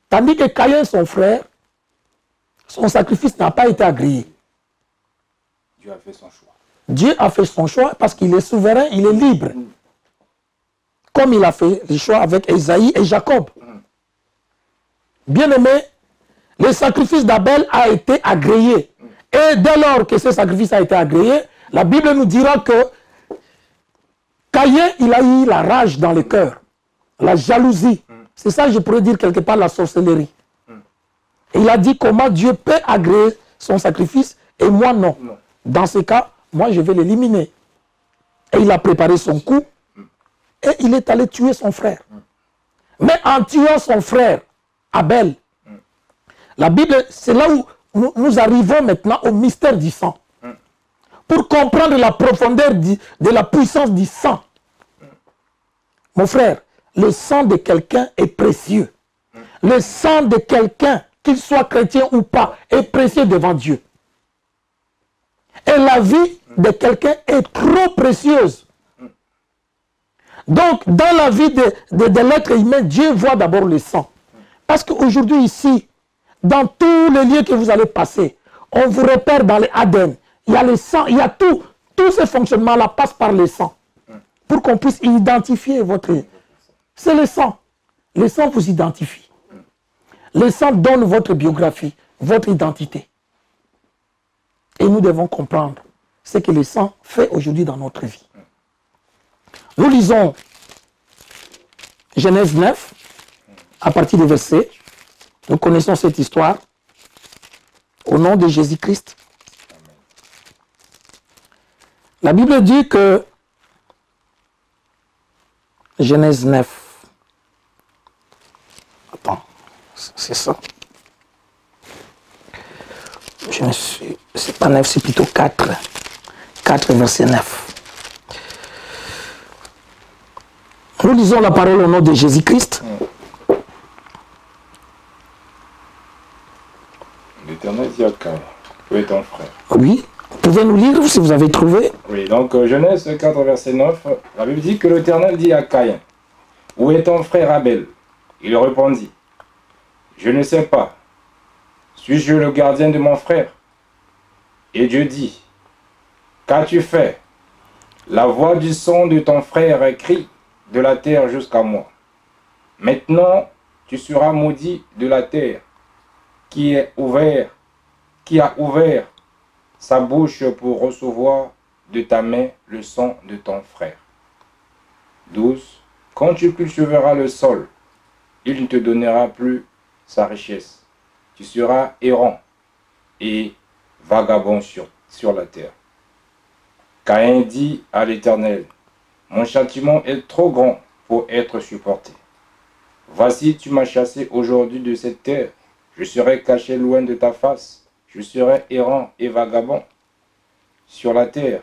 Tandis que Caïn, son frère, son sacrifice n'a pas été agréé. Dieu a fait son choix. Dieu a fait son choix parce qu'il est souverain, il est libre. Comme il a fait le choix avec Ésaïe et Jacob. Bien-aimé, le sacrifice d'Abel a été agréé. Et dès lors que ce sacrifice a été agréé, la Bible nous dira que Caïn, il a eu la rage dans le cœur, la jalousie. C'est ça, je pourrais dire quelque part, la sorcellerie. Et il a dit comment Dieu peut agréer son sacrifice et moi non. Dans ce cas, moi je vais l'éliminer. Et il a préparé son coup et il est allé tuer son frère. Mais en tuant son frère, Abel, la Bible, c'est là où nous arrivons maintenant au mystère du sang. Pour comprendre la profondeur de la puissance du sang. Mon frère, le sang de quelqu'un est précieux. Le sang de quelqu'un, qu'il soit chrétien ou pas, est précieux devant Dieu. Et la vie de quelqu'un est trop précieuse. Donc, dans la vie de l'être humain, Dieu voit d'abord le sang. Parce qu'aujourd'hui, ici, dans tous les lieux que vous allez passer, on vous repère dans les ADN. Il y a le sang, il y a tout. Tous ces fonctionnements-là passent par le sang. Pour qu'on puisse identifier votre... C'est le sang. Le sang vous identifie. Le sang donne votre biographie, votre identité. Et nous devons comprendre ce que le sang fait aujourd'hui dans notre vie. Nous lisons Genèse 9, à partir du verset. Nous connaissons cette histoire. Au nom de Jésus-Christ. La Bible dit que Genèse 9. Attends, c'est ça. C'est pas 9, c'est plutôt 4. 4, verset 9. Nous lisons la parole au nom de Jésus-Christ. L'Éternel dit à Caïn, où est ton frère? Oui, vous pouvez nous lire si vous avez trouvé. Oui, donc Genèse 4, verset 9, la Bible dit que l'Éternel dit à Caïn, où est ton frère Abel? Il répondit, je ne sais pas. Suis-je le gardien de mon frère? Et Dieu dit, qu'as-tu fait? La voix du son de ton frère crie de la terre jusqu'à moi. Maintenant, tu seras maudit de la terre qui a ouvert sa bouche pour recevoir de ta main le son de ton frère. 12. Quand tu cultiveras le sol, il ne te donnera plus sa richesse. Tu seras errant et vagabond sur la terre. Caïn dit à l'Éternel, mon châtiment est trop grand pour être supporté. Voici, tu m'as chassé aujourd'hui de cette terre. Je serai caché loin de ta face. Je serai errant et vagabond sur la terre.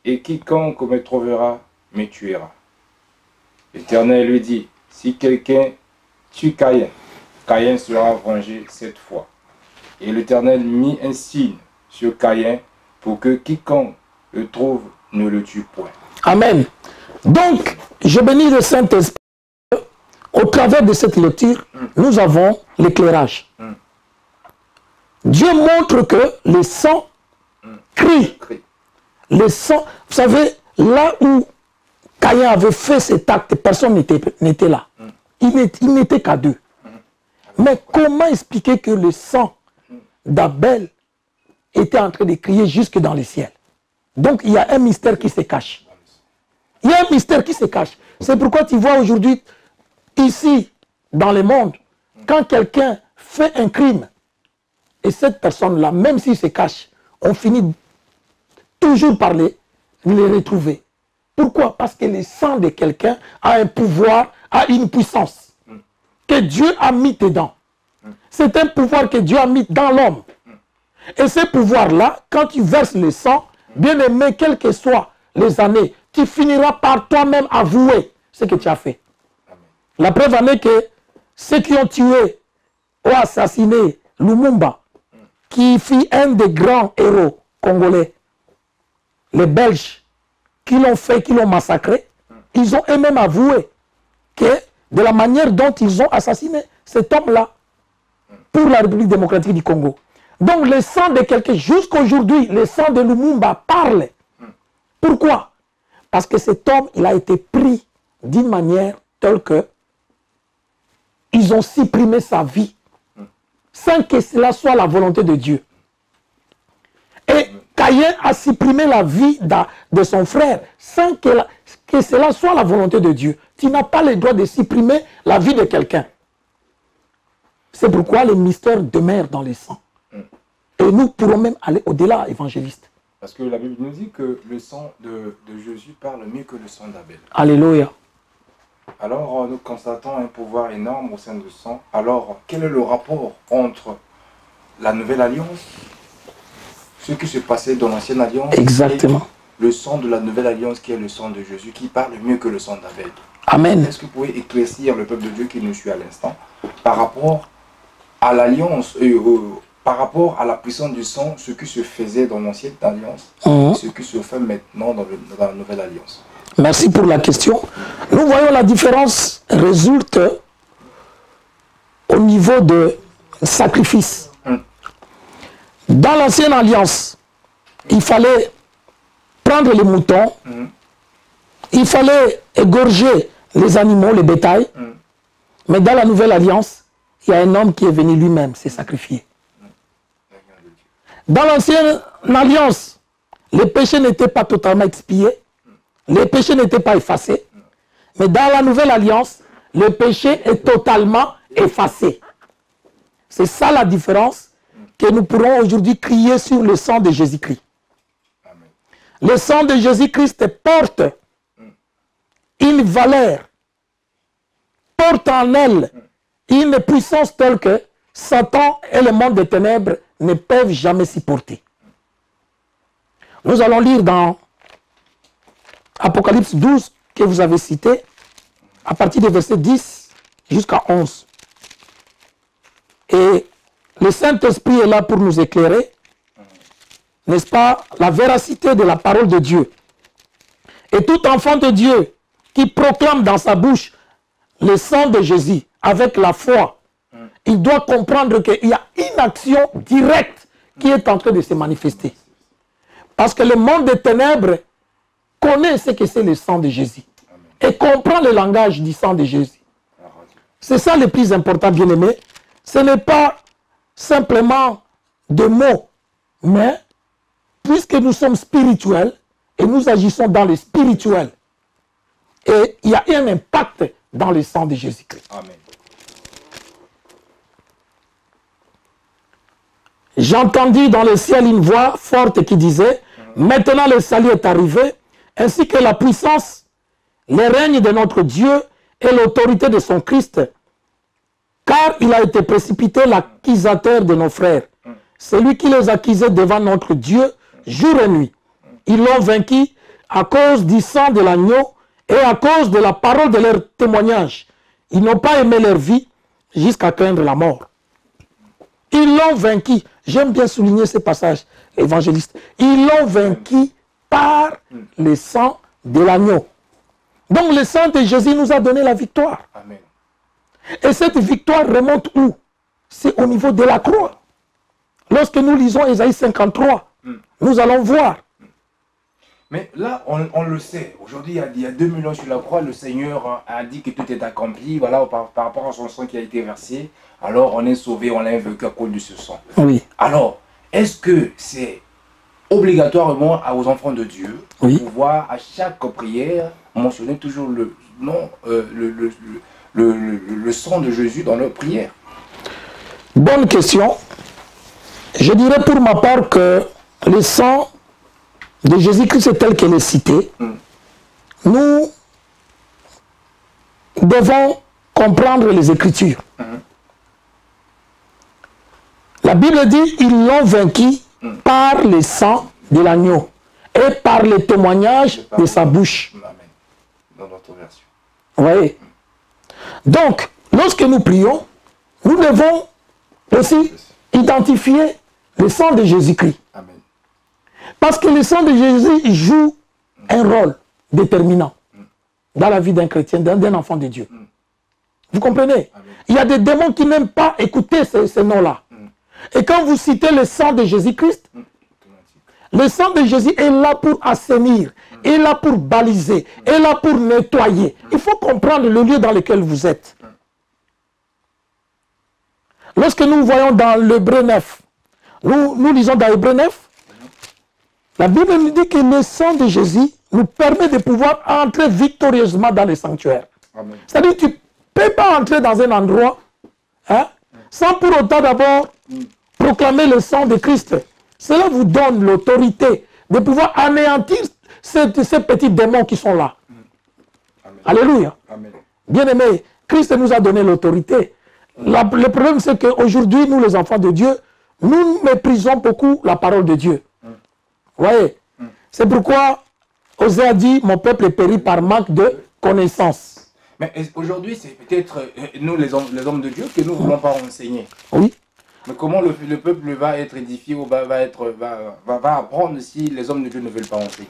Et quiconque me trouvera me tuera. L'Éternel lui dit, si quelqu'un tue Caïn, Caïn sera vengé cette fois. Et l'Éternel mit un signe sur Caïn pour que quiconque le trouve ne le tue point. Amen. Donc, je bénis le Saint-Esprit. Au travers de cette lecture, nous avons l'éclairage. Dieu montre que le sang crie. Le sang, vous savez, là où Caïn avait fait cet acte, personne n'était là. Il n'était qu'à deux. Mais comment expliquer que le sang d'Abel était en train de crier jusque dans les ciels? Donc il y a un mystère qui se cache. Il y a un mystère qui se cache. C'est pourquoi tu vois aujourd'hui, ici, dans le monde, quand quelqu'un fait un crime, et cette personne-là, même s'il se cache, on finit toujours par les retrouver. Pourquoi? Parce que le sang de quelqu'un a un pouvoir, a une puissance que Dieu a mis dedans. C'est un pouvoir que Dieu a mis dans l'homme. Et ce pouvoir-là, quand tu verses le sang, bien aimé, quelles que soient les années, tu finiras par toi-même avouer ce que tu as fait. La preuve en est que ceux qui ont tué ou assassiné Lumumba, qui fut un des grands héros congolais, les Belges, qui l'ont fait, qui l'ont massacré, ils ont eux-mêmes avoué que de la manière dont ils ont assassiné cet homme-là pour la République démocratique du Congo. Donc le sang de quelqu'un, jusqu'aujourd'hui, le sang de Lumumba parle. Pourquoi? Parce que cet homme, il a été pris d'une manière telle que ils ont supprimé sa vie sans que cela soit la volonté de Dieu. Et Caïn a supprimé la vie de son frère sans que cela soit la volonté de Dieu. Tu n'as pas le droit de supprimer la vie de quelqu'un. C'est pourquoi le mystère demeure dans les sangs. Et nous pourrons même aller au-delà, évangéliste. Parce que la Bible nous dit que le sang de Jésus parle mieux que le sang d'Abel. Alléluia. Alors, nous constatons un pouvoir énorme au sein du sang. Alors, quel est le rapport entre la nouvelle alliance, ce qui se passait dans l'ancienne alliance, Exactement. et le sang de la nouvelle alliance qui est le sang de Jésus, qui parle mieux que le sang d'Abel? Amen. Est-ce que vous pouvez éclaircir le peuple de Dieu qui nous suit à l'instant par rapport à l'alliance, par rapport à la puissance du sang, ce qui se faisait dans l'ancienne alliance, et ce qui se fait maintenant dans la nouvelle alliance? Merci pour la question. Nous voyons la différence résulte au niveau de sacrifice. Dans l'ancienne alliance, il fallait prendre les moutons, il fallait égorger les animaux, les bétails, mais dans la nouvelle alliance, il y a un homme qui est venu lui-même se sacrifier. Dans l'ancienne alliance, les péchés n'étaient pas totalement expiés, les péchés n'étaient pas effacés, mais dans la nouvelle alliance, le péché est totalement effacé. C'est ça la différence que nous pourrons aujourd'hui crier sur le sang de Jésus-Christ. Le sang de Jésus-Christ porte une valeur, porte en elle une puissance telle que Satan et le monde des ténèbres ne peuvent jamais s'y porter. Nous allons lire dans Apocalypse 12, que vous avez cité, à partir des versets 10 jusqu'à 11. Et le Saint-Esprit est là pour nous éclairer, n'est-ce pas, la véracité de la parole de Dieu. Et tout enfant de Dieu qui proclame dans sa bouche le sang de Jésus avec la foi, il doit comprendre qu'il y a une action directe qui est en train de se manifester. Parce que le monde des ténèbres connaît ce que c'est le sang de Jésus et comprend le langage du sang de Jésus. C'est ça le plus important, bien-aimé. Ce n'est pas simplement des mots, mais puisque nous sommes spirituels et nous agissons dans le spirituel, et il y a un impact dans le sang de Jésus-Christ. Amen. J'entendis dans le ciel une voix forte qui disait, maintenant le salut est arrivé, ainsi que la puissance, le règne de notre Dieu et l'autorité de son Christ, car il a été précipité l'accusateur de nos frères, celui qui les accusait devant notre Dieu jour et nuit. Ils l'ont vaincu à cause du sang de l'agneau et à cause de la parole de leur témoignage. Ils n'ont pas aimé leur vie jusqu'à craindre la mort. Ils l'ont vaincu. J'aime bien souligner ce passage, évangéliste. Ils l'ont vaincu par le sang de l'agneau. Donc le sang de Jésus nous a donné la victoire. Amen. Et cette victoire remonte où? C'est au niveau de la croix. Lorsque nous lisons Ésaïe 53, nous allons voir. Mais là, on le sait. Aujourd'hui, il y a 2000 ans sur la croix, le Seigneur a dit que tout est accompli. Voilà, par rapport à son sang qui a été versé. Alors, on est sauvé, on l'a vaincu à cause de ce sang. Oui. Alors, est-ce que c'est obligatoirement aux enfants de Dieu de pouvoir, à chaque prière, mentionner toujours le nom, le sang de Jésus dans leur prière? Bonne question. Je dirais pour ma part que le sang de Jésus-Christ tel qu'il est cité, nous devons comprendre les Écritures. La Bible dit, ils l'ont vaincu par le sang de l'agneau et par le témoignage de sa bouche. Amen. Dans notre version. Vous voyez? Donc, lorsque nous prions, nous devons aussi identifier le sang de Jésus-Christ. Amen. Parce que le sang de Jésus joue un rôle déterminant dans la vie d'un chrétien, d'un enfant de Dieu. Vous comprenez? Amen. Il y a des démons qui n'aiment pas écouter ces noms-là. Et quand vous citez le sang de Jésus-Christ, le sang de Jésus est là pour assainir, est là pour baliser, est là pour nettoyer. Il faut comprendre le lieu dans lequel vous êtes. Lorsque nous voyons dans l'Hébreu 9, nous lisons dans l'Hébreu 9, la Bible nous dit que le sang de Jésus nous permet de pouvoir entrer victorieusement dans le sanctuaire. C'est-à-dire que tu ne peux pas entrer dans un endroit sans pour autant d'abord proclamer le sang de Christ. Cela vous donne l'autorité de pouvoir anéantir ces petits démons qui sont là. Amen. Alléluia. Amen. Bien-aimé, Christ nous a donné l'autorité. Le problème, c'est qu'aujourd'hui, nous, les enfants de Dieu, nous méprisons beaucoup la parole de Dieu. Vous voyez? C'est pourquoi Osée a dit, mon peuple est péri par manque de connaissance. Mais aujourd'hui, c'est peut-être nous, les hommes de Dieu, que nous ne voulons pas enseigner. Oui. Mais comment le peuple va être édifié ou va apprendre si les hommes de Dieu ne veulent pas enseigner?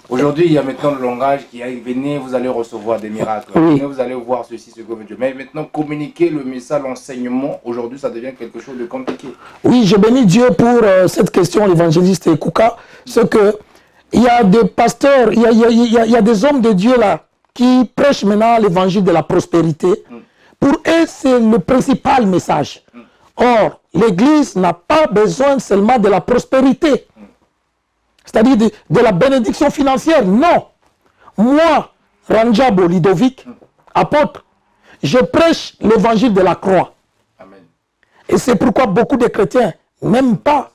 Aujourd'hui, il y a maintenant le langage qui arrive. Venez, vous allez recevoir des miracles. Oui. Venez, vous allez voir ceci, ce que veut Dieu. Mais maintenant, communiquer le message, l'enseignement, aujourd'hui, ça devient quelque chose de compliqué. Oui, je bénis Dieu pour cette question, l'évangéliste Kouka. C'est que il y a des pasteurs, il y a des hommes de Dieu là qui prêchent maintenant l'évangile de la prospérité. Pour eux, c'est le principal message. Or, l'Église n'a pas besoin seulement de la prospérité. C'est-à-dire de la bénédiction financière. Non. Moi, Ranjabo Lidovic, apôtre, je prêche l'évangile de la croix. Amen. Et c'est pourquoi beaucoup de chrétiens n'aiment pas.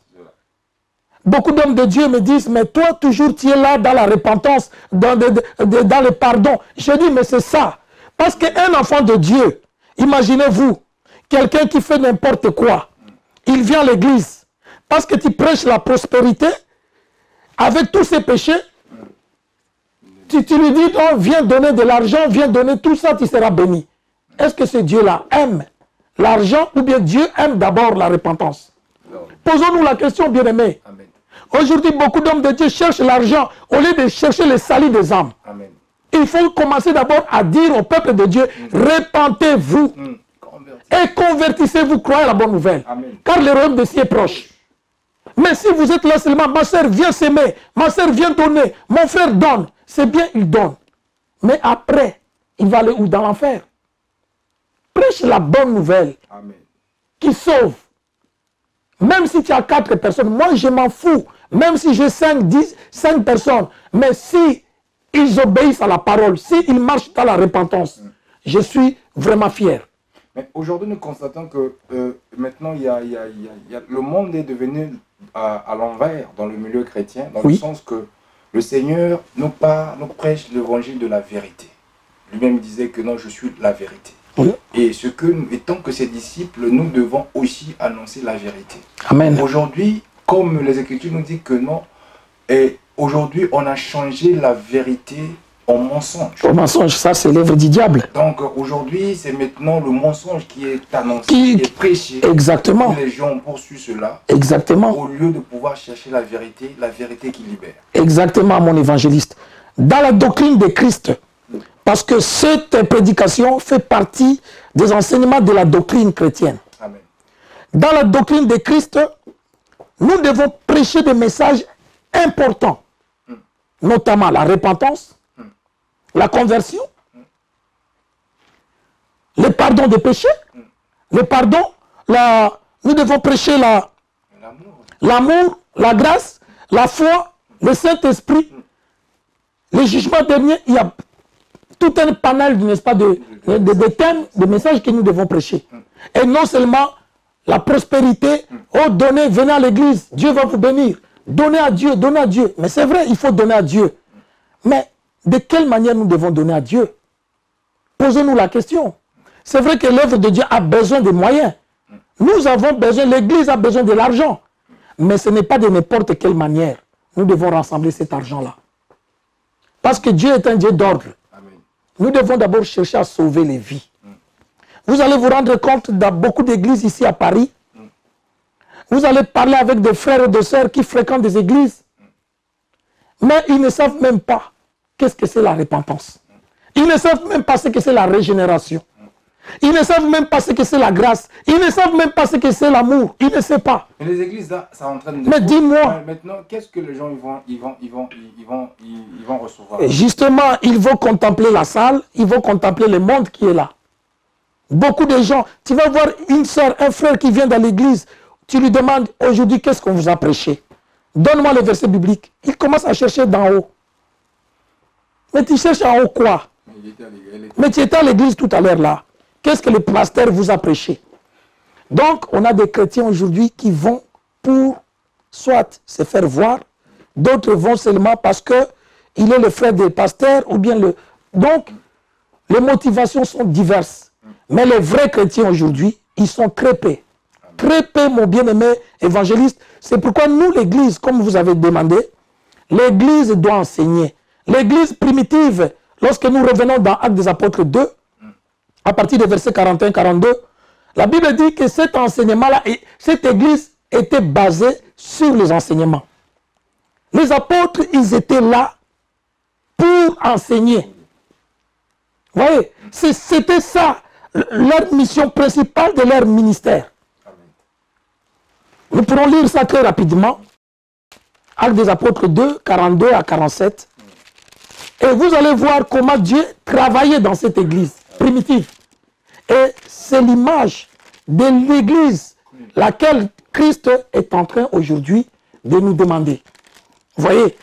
Beaucoup d'hommes de Dieu me disent, mais toi, toujours, tu es là dans la repentance, dans le pardon. Je dis, mais c'est ça. Parce qu'un enfant de Dieu, imaginez-vous, quelqu'un qui fait n'importe quoi, il vient à l'église, parce que tu prêches la prospérité, avec tous ses péchés, tu lui dis, oh, viens donner de l'argent, viens donner tout ça, tu seras béni. Est-ce que ce Dieu-là aime l'argent ou bien Dieu aime d'abord la repentance? Posons-nous la question, bien-aimés. Aujourd'hui, beaucoup d'hommes de Dieu cherchent l'argent au lieu de chercher le salut des âmes. Amen. Il faut commencer d'abord à dire au peuple de Dieu, repentez-vous et convertissez-vous, croyez la bonne nouvelle. Amen. Car le royaume de cieux est proche. Mais si vous êtes là seulement, ma soeur vient s'aimer, ma soeur vient donner, mon frère donne, c'est bien, il donne. Mais après, il va aller où? Dans l'enfer. Prêche la bonne nouvelle. Amen. Qui sauve. Même si tu as 4 personnes, moi je m'en fous. Même si j'ai 5 personnes, mais si ils obéissent à la parole, s'ils marchent dans la repentance, je suis vraiment fier. Mais aujourd'hui, nous constatons que maintenant, le monde est devenu à l'envers dans le milieu chrétien, dans le sens que le Seigneur nous prêche l'évangile de la vérité. Lui-même disait que non, je suis la vérité. Oui. Et étant que ses disciples, nous devons aussi annoncer la vérité. Amen. Aujourd'hui, comme les Écritures nous disent que non, et aujourd'hui, on a changé la vérité en mensonge. Au mensonge, ça c'est l'œuvre du diable. Donc aujourd'hui, c'est maintenant le mensonge qui est annoncé, qui est prêché. Exactement. Les gens poursuivent cela. Exactement. Au lieu de pouvoir chercher la vérité qui libère. Exactement, mon évangéliste. Dans la doctrine de Christ, parce que cette prédication fait partie des enseignements de la doctrine chrétienne. Amen. Dans la doctrine de Christ, nous devons prêcher des messages importants, notamment la repentance, la conversion, le pardon des péchés, le pardon, nous devons prêcher l'amour, la grâce, la foi, le Saint-Esprit, le jugement dernier. Il y a tout un panel, n'est-ce pas, de thèmes, de messages que nous devons prêcher. Et non seulement la prospérité, oh donnez, venez à l'église, Dieu va vous bénir. Donnez à Dieu, donnez à Dieu. Mais c'est vrai, il faut donner à Dieu. Mais de quelle manière nous devons donner à Dieu? Posons-nous la question. C'est vrai que l'œuvre de Dieu a besoin de moyens. Nous avons besoin, l'église a besoin de l'argent. Mais ce n'est pas de n'importe quelle manière. Nous devons rassembler cet argent-là. Parce que Dieu est un Dieu d'ordre. Nous devons d'abord chercher à sauver les vies. Vous allez vous rendre compte dans beaucoup d'églises ici à Paris. Vous allez parler avec des frères et des sœurs qui fréquentent des églises. Mais ils ne savent même pas qu'est-ce que c'est la repentance. Ils ne savent même pas ce que c'est la régénération. Ils ne savent même pas ce que c'est la grâce. Ils ne savent même pas ce que c'est l'amour. Ils ne savent pas. Mais les églises, là, ça entraîne de... Mais dis-moi. Maintenant, qu'est-ce que les gens ils vont recevoir? Justement, ils vont contempler la salle. Ils vont contempler le monde qui est là. Beaucoup de gens. Tu vas voir une soeur, un frère qui vient dans l'église. Tu lui demandes aujourd'hui qu'est-ce qu'on vous a prêché. Donne-moi le verset biblique. Il commence à chercher d'en haut. Mais tu cherches en haut quoi? Mais tu étais à l'église tout à l'heure là. Qu'est-ce que le pasteur vous a prêché? Donc, on a des chrétiens aujourd'hui qui vont pour soit se faire voir, d'autres vont seulement parce qu'il est le frère des pasteurs ou bien le... Donc, les motivations sont diverses. Mais les vrais chrétiens aujourd'hui, ils sont crépés. Crépés, mon bien-aimé évangéliste. C'est pourquoi nous, l'Église, comme vous avez demandé, l'Église doit enseigner. L'Église primitive, lorsque nous revenons dans Actes des Apôtres 2, à partir des versets 41-42, la Bible dit que cet enseignement-là, cette Église était basée sur les enseignements. Les apôtres, ils étaient là pour enseigner. Vous voyez, c'était ça, leur mission principale de leur ministère. Nous pourrons lire ça très rapidement. Actes des Apôtres 2, 42 à 47. Et vous allez voir comment Dieu travaillait dans cette église primitive. Et c'est l'image de l'église laquelle Christ est en train aujourd'hui de nous demander. Vous voyez,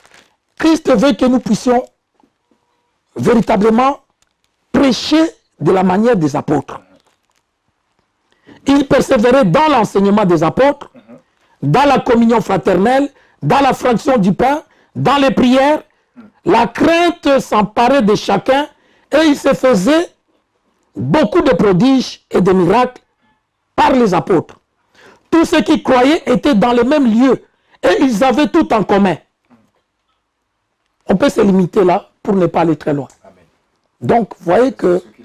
Christ veut que nous puissions véritablement prêcher de la manière des apôtres. Il persévérait dans l'enseignement des apôtres, dans la communion fraternelle, dans la fraction du pain, dans les prières. La crainte s'emparait de chacun et il se faisait beaucoup de prodiges et de miracles par les apôtres. Tous ceux qui croyaient étaient dans le même lieu et ils avaient tout en commun. On peut se limiter là pour ne pas aller très loin. Amen. Donc, vous voyez que... Ce qui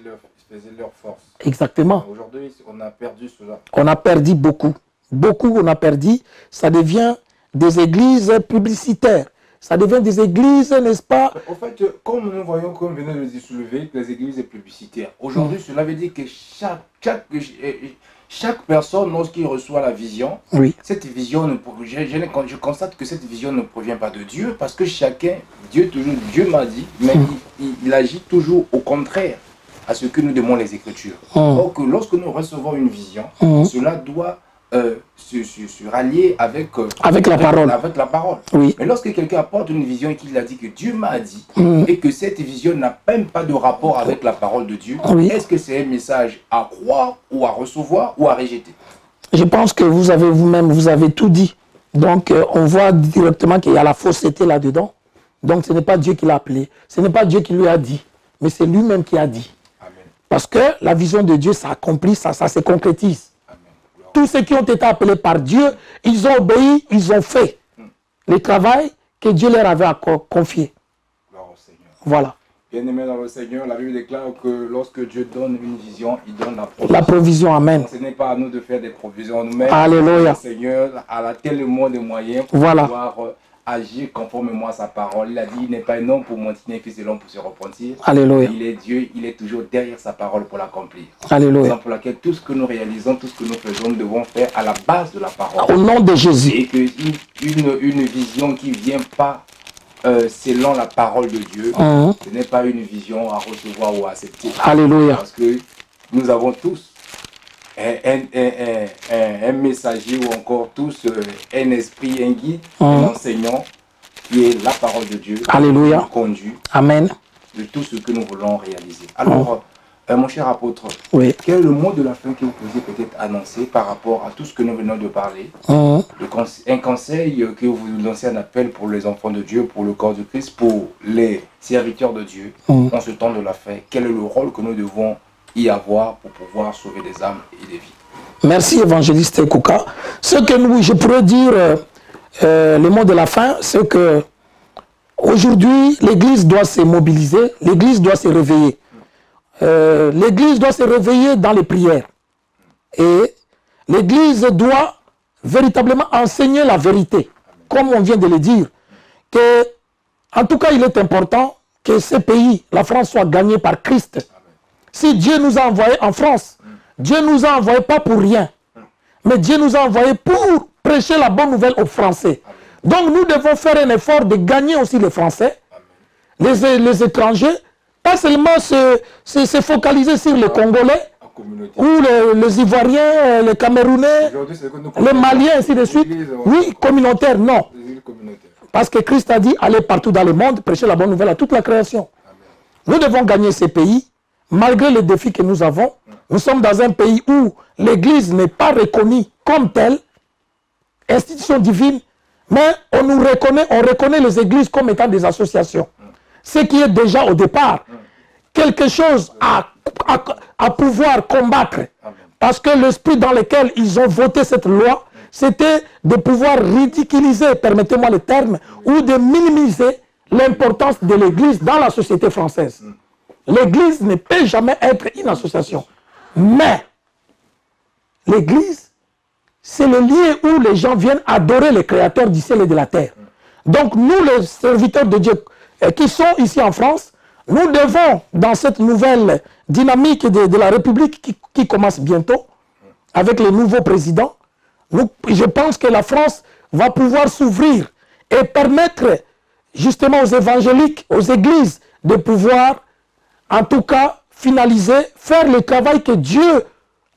faisait leur force. Exactement. Aujourd'hui, on a perdu cela. On a perdu beaucoup. Beaucoup, on a perdu. Ça devient des églises publicitaires. Ça devient des églises, n'est-ce pas? En fait, comme nous voyons, comme venait de le soulever, les églises publicitaires. Aujourd'hui, cela veut dire que chaque personne, lorsqu'il reçoit la vision, Oui. cette vision, je constate que cette vision ne provient pas de Dieu, parce que chacun, Dieu m'a dit, mais il agit toujours au contraire à ce que nous demandons les Écritures. Or que lorsque nous recevons une vision, cela doit se rallier avec la parole. Avec la parole. Oui. Mais lorsque quelqu'un apporte une vision et qu'il a dit que Dieu m'a dit, et que cette vision n'a même pas de rapport avec la parole de Dieu, Oui. est-ce que c'est un message à croire ou à recevoir ou à rejeter? Je pense que vous avez vous-même, vous avez tout dit. Donc, on voit directement qu'il y a la fausseté là-dedans. Donc, ce n'est pas Dieu qui l'a appelé. Ce n'est pas Dieu qui lui a dit. Mais c'est lui-même qui a dit. Amen. Parce que la vision de Dieu s'accomplit, ça se concrétise. Amen. Tous ceux qui ont été appelés par Dieu, ils ont obéi, ils ont fait le travail que Dieu leur avait confié. Gloire au Seigneur. Voilà. Bien-aimé dans le Seigneur, la Bible déclare que lorsque Dieu donne une vision, il donne la provision. La provision, amen. Ce n'est pas à nous de faire des provisions nous-mêmes. Alléluia. Le Seigneur a tellement de moyens pour Voilà. pouvoir agir conformément à sa parole. Il a dit, il n'est pas un homme pour mentir, ni un fils de l'homme pour se repentir. Alléluia. Il est Dieu, il est toujours derrière sa parole pour l'accomplir. Alléluia. Raison pour laquelle tout ce que nous réalisons, tout ce que nous faisons, nous devons faire à la base de la parole. Au nom de Jésus. Et qu'une vision qui ne vient pas selon la parole de Dieu, ce n'est pas une vision à recevoir ou à accepter. Alléluia. Parce que nous avons tous un messager ou encore tous un esprit, un guide, un enseignant qui est la parole de Dieu. Alléluia. Qui nous conduit Amen. de tout ce que nous voulons réaliser. Alors, mon cher apôtre, Oui. quel est le mot de la fin que vous pouvez peut-être annoncer par rapport à tout ce que nous venons de parler? Un conseil que vous lancez, un appel pour les enfants de Dieu, pour le corps de Christ, pour les serviteurs de Dieu, en ce temps de la fin. Quel est le rôle que nous devons y avoir pour pouvoir sauver des âmes et des vies? Merci, évangéliste Kouka. Ce que je pourrais dire, le mot de la fin, c'est que aujourd'hui, l'Église doit se mobiliser, l'Église doit se réveiller. L'Église doit se réveiller dans les prières. Et l'Église doit véritablement enseigner la vérité. Comme on vient de le dire. Que, en tout cas, il est important que ce pays, la France, soit gagné par Christ. Si Dieu nous a envoyés en France, Dieu ne nous a envoyés pas pour rien. Mais Dieu nous a envoyés pour prêcher la bonne nouvelle aux Français. Donc nous devons faire un effort de gagner aussi les Français, les étrangers, pas seulement se focaliser sur les Congolais, ou les Ivoiriens, les Camerounais, les Maliens, ainsi de suite. Oui, communautaire, non. Parce que Christ a dit, allez partout dans le monde, prêcher la bonne nouvelle à toute la création. Nous devons gagner ces pays, malgré les défis que nous avons. Nous sommes dans un pays où l'Église n'est pas reconnue comme telle, institution divine, mais on reconnaît les églises comme étant des associations. Ce qui est déjà au départ quelque chose à pouvoir combattre. Parce que l'esprit dans lequel ils ont voté cette loi, c'était de pouvoir ridiculiser, permettez-moi le terme, ou de minimiser l'importance de l'Église dans la société française. L'Église ne peut jamais être une association. Mais l'Église, c'est le lieu où les gens viennent adorer le Créateur du ciel et de la terre. Donc nous, les serviteurs de Dieu qui sont ici en France, nous devons, dans cette nouvelle dynamique de la République qui commence bientôt, avec le nouveau président, je pense que la France va pouvoir s'ouvrir et permettre justement aux évangéliques, aux églises, de pouvoir, en tout cas, finaliser, faire le travail que Dieu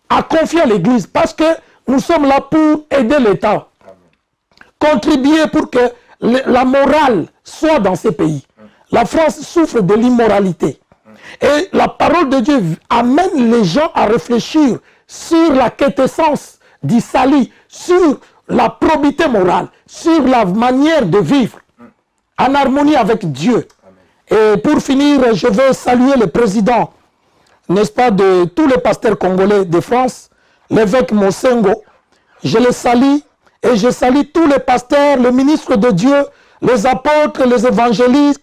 a confié à l'église. Parce que nous sommes là pour aider l'État, contribuer pour que la morale soit dans ces pays. La France souffre de l'immoralité. Et la parole de Dieu amène les gens à réfléchir sur la quintessence du salut, sur la probité morale, sur la manière de vivre en harmonie avec Dieu. Et pour finir, je veux saluer le président, n'est-ce pas, de tous les pasteurs congolais de France, l'évêque Mosengo. Je le salue et je salue tous les pasteurs, les ministres de Dieu, les apôtres, les évangélistes,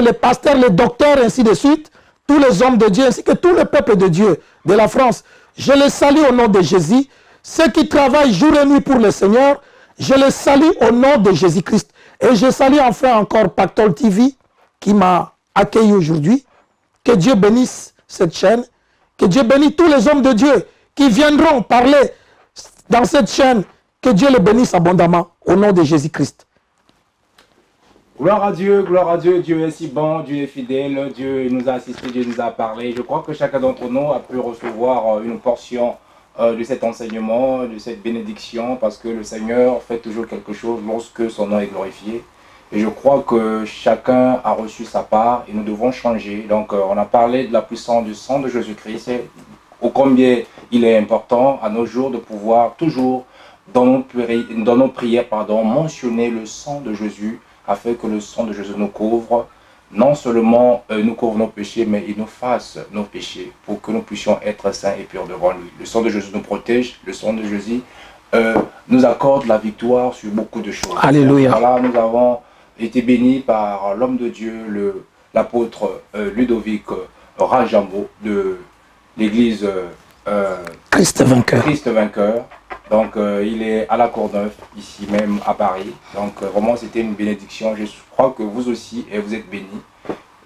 les pasteurs, les docteurs, ainsi de suite, tous les hommes de Dieu, ainsi que tout le peuple de Dieu de la France. Je les salue au nom de Jésus. Ceux qui travaillent jour et nuit pour le Seigneur, je les salue au nom de Jésus-Christ. Et je salue enfin encore Pactol TV qui m'a accueilli aujourd'hui. Que Dieu bénisse cette chaîne. Que Dieu bénisse tous les hommes de Dieu qui viendront parler dans cette chaîne. Que Dieu les bénisse abondamment au nom de Jésus-Christ. Gloire à Dieu, Dieu est si bon, Dieu est fidèle, Dieu nous a assisté, Dieu nous a parlé. Je crois que chacun d'entre nous a pu recevoir une portion de cet enseignement, de cette bénédiction, parce que le Seigneur fait toujours quelque chose lorsque son nom est glorifié. Et je crois que chacun a reçu sa part et nous devons changer. Donc on a parlé de la puissance du sang de Jésus-Christ, ô combien il est important à nos jours de pouvoir toujours, dans nos prières, mentionner le sang de Jésus, afin que le sang de Jésus nous couvre, non seulement nous couvre nos péchés, mais il nous fasse nos péchés, pour que nous puissions être saints et purs devant lui. Le sang de Jésus nous protège, le sang de Jésus nous accorde la victoire sur beaucoup de choses. Alléluia. Voilà, nous avons été bénis par l'homme de Dieu, l'apôtre Ludovic Rajambo de l'église Christ vainqueur. Christ vainqueur. Donc il est à la Courneuve, ici même à Paris. Donc vraiment c'était une bénédiction. Je crois que vous aussi vous êtes bénis.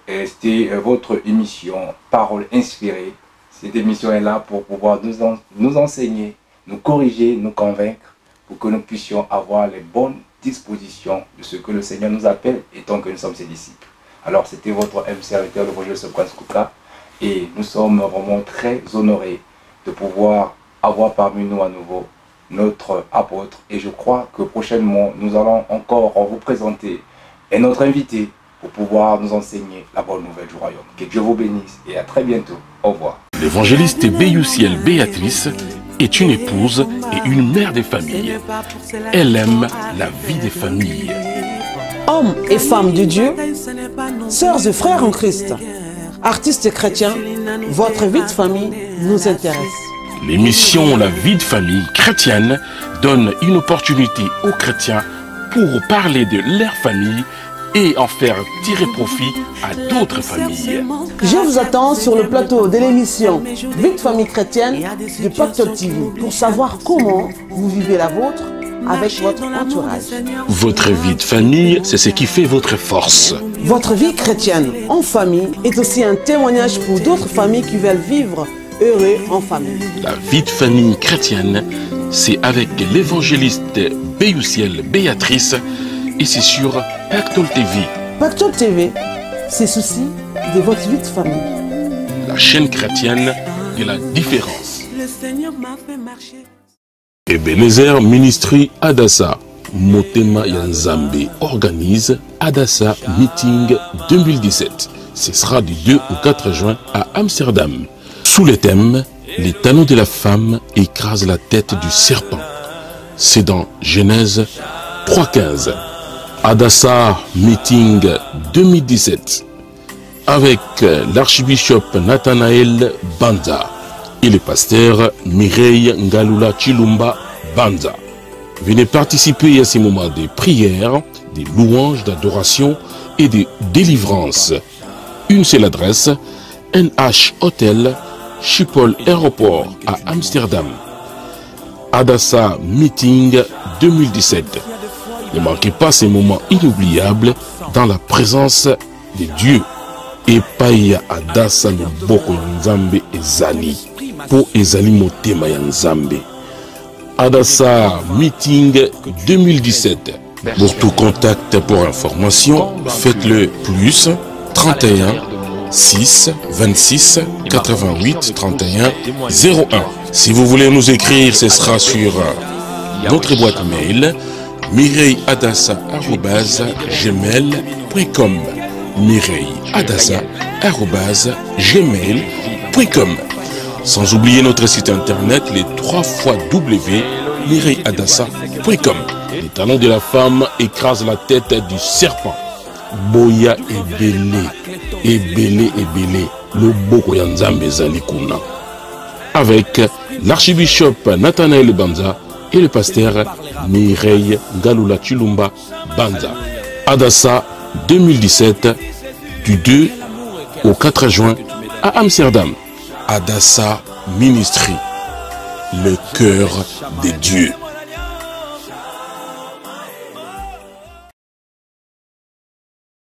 C'était votre émission Parole inspirée. Cette émission est là pour pouvoir nous enseigner, nous corriger, nous convaincre, pour que nous puissions avoir les bonnes dispositions de ce que le Seigneur nous appelle, étant que nous sommes ses disciples. Alors c'était votre serviteur, le Projet Prince Kouka, et nous sommes vraiment très honorés de pouvoir avoir parmi nous à nouveau notre apôtre. Et je crois que prochainement, nous allons encore vous présenter un autre invité pour pouvoir nous enseigner la bonne nouvelle du royaume. Que Dieu vous bénisse et à très bientôt. Au revoir. L'évangéliste Béousiel Béatrice est une épouse et une mère de famille. Elle aime la vie des familles. Hommes et femmes de Dieu, sœurs et frères en Christ, artistes chrétiens, votre vie de famille nous intéresse. L'émission La vie de famille chrétienne donne une opportunité aux chrétiens pour parler de leur famille et en faire tirer profit à d'autres familles. Je vous attends sur le plateau de l'émission Vie de famille chrétienne de Pactol TV pour savoir comment vous vivez la vôtre avec votre entourage. Votre vie de famille, c'est ce qui fait votre force. Votre vie chrétienne en famille est aussi un témoignage pour d'autres familles qui veulent vivre heureux en famille. La vie de famille chrétienne, c'est avec l'évangéliste Béousiel Béatrice et c'est sur Pactol TV. Pactol TV, c'est souci de votre vie de famille. La chaîne chrétienne de la différence. Le Seigneur m'a fait marcher. Ebenezer Ministry Adassa, Motema Yanzambe organise Adassa Meeting 2017. Ce sera du 2 au 4 juin à Amsterdam. Sous le thème, les talons de la femme écrasent la tête du serpent. C'est dans Genèse 3.15. Adassa Meeting 2017. avec l'archbishop Nathanaël Banza et le pasteur Mireille Ngalula Chilumba Banza. Venez participer à ces moments de prière, des louanges, d'adoration et de délivrance. Une seule adresse, NH Hotel, Schiphol Aéroport à Amsterdam. Adassa Meeting 2017. Ne manquez pas ces moments inoubliables dans la présence de Dieu. Et Paya Adassa le Boko Nzambe Ezali. Po Ezali Motema Nzambe. Adassa Meeting 2017. Pour tout contact pour information, faites-le plus 31 6 26 88 31 01. Si vous voulez nous écrire, ce sera sur notre boîte mail mireilladassa@gmail.com. mireilladassa@gmail.com. Sans oublier notre site internet, les 3 mireilladassa.com. Les talons de la femme écrasent la tête du serpent. Boya et belé, le boko ya Nzambe ezali kuna. Avec l'archbishop Nathanaël Banza et le pasteur Mireille Ngalula Chilumba Banza. Adassa 2017, du 2 au 4 juin à Amsterdam. Adassa Ministry, le cœur de Dieu.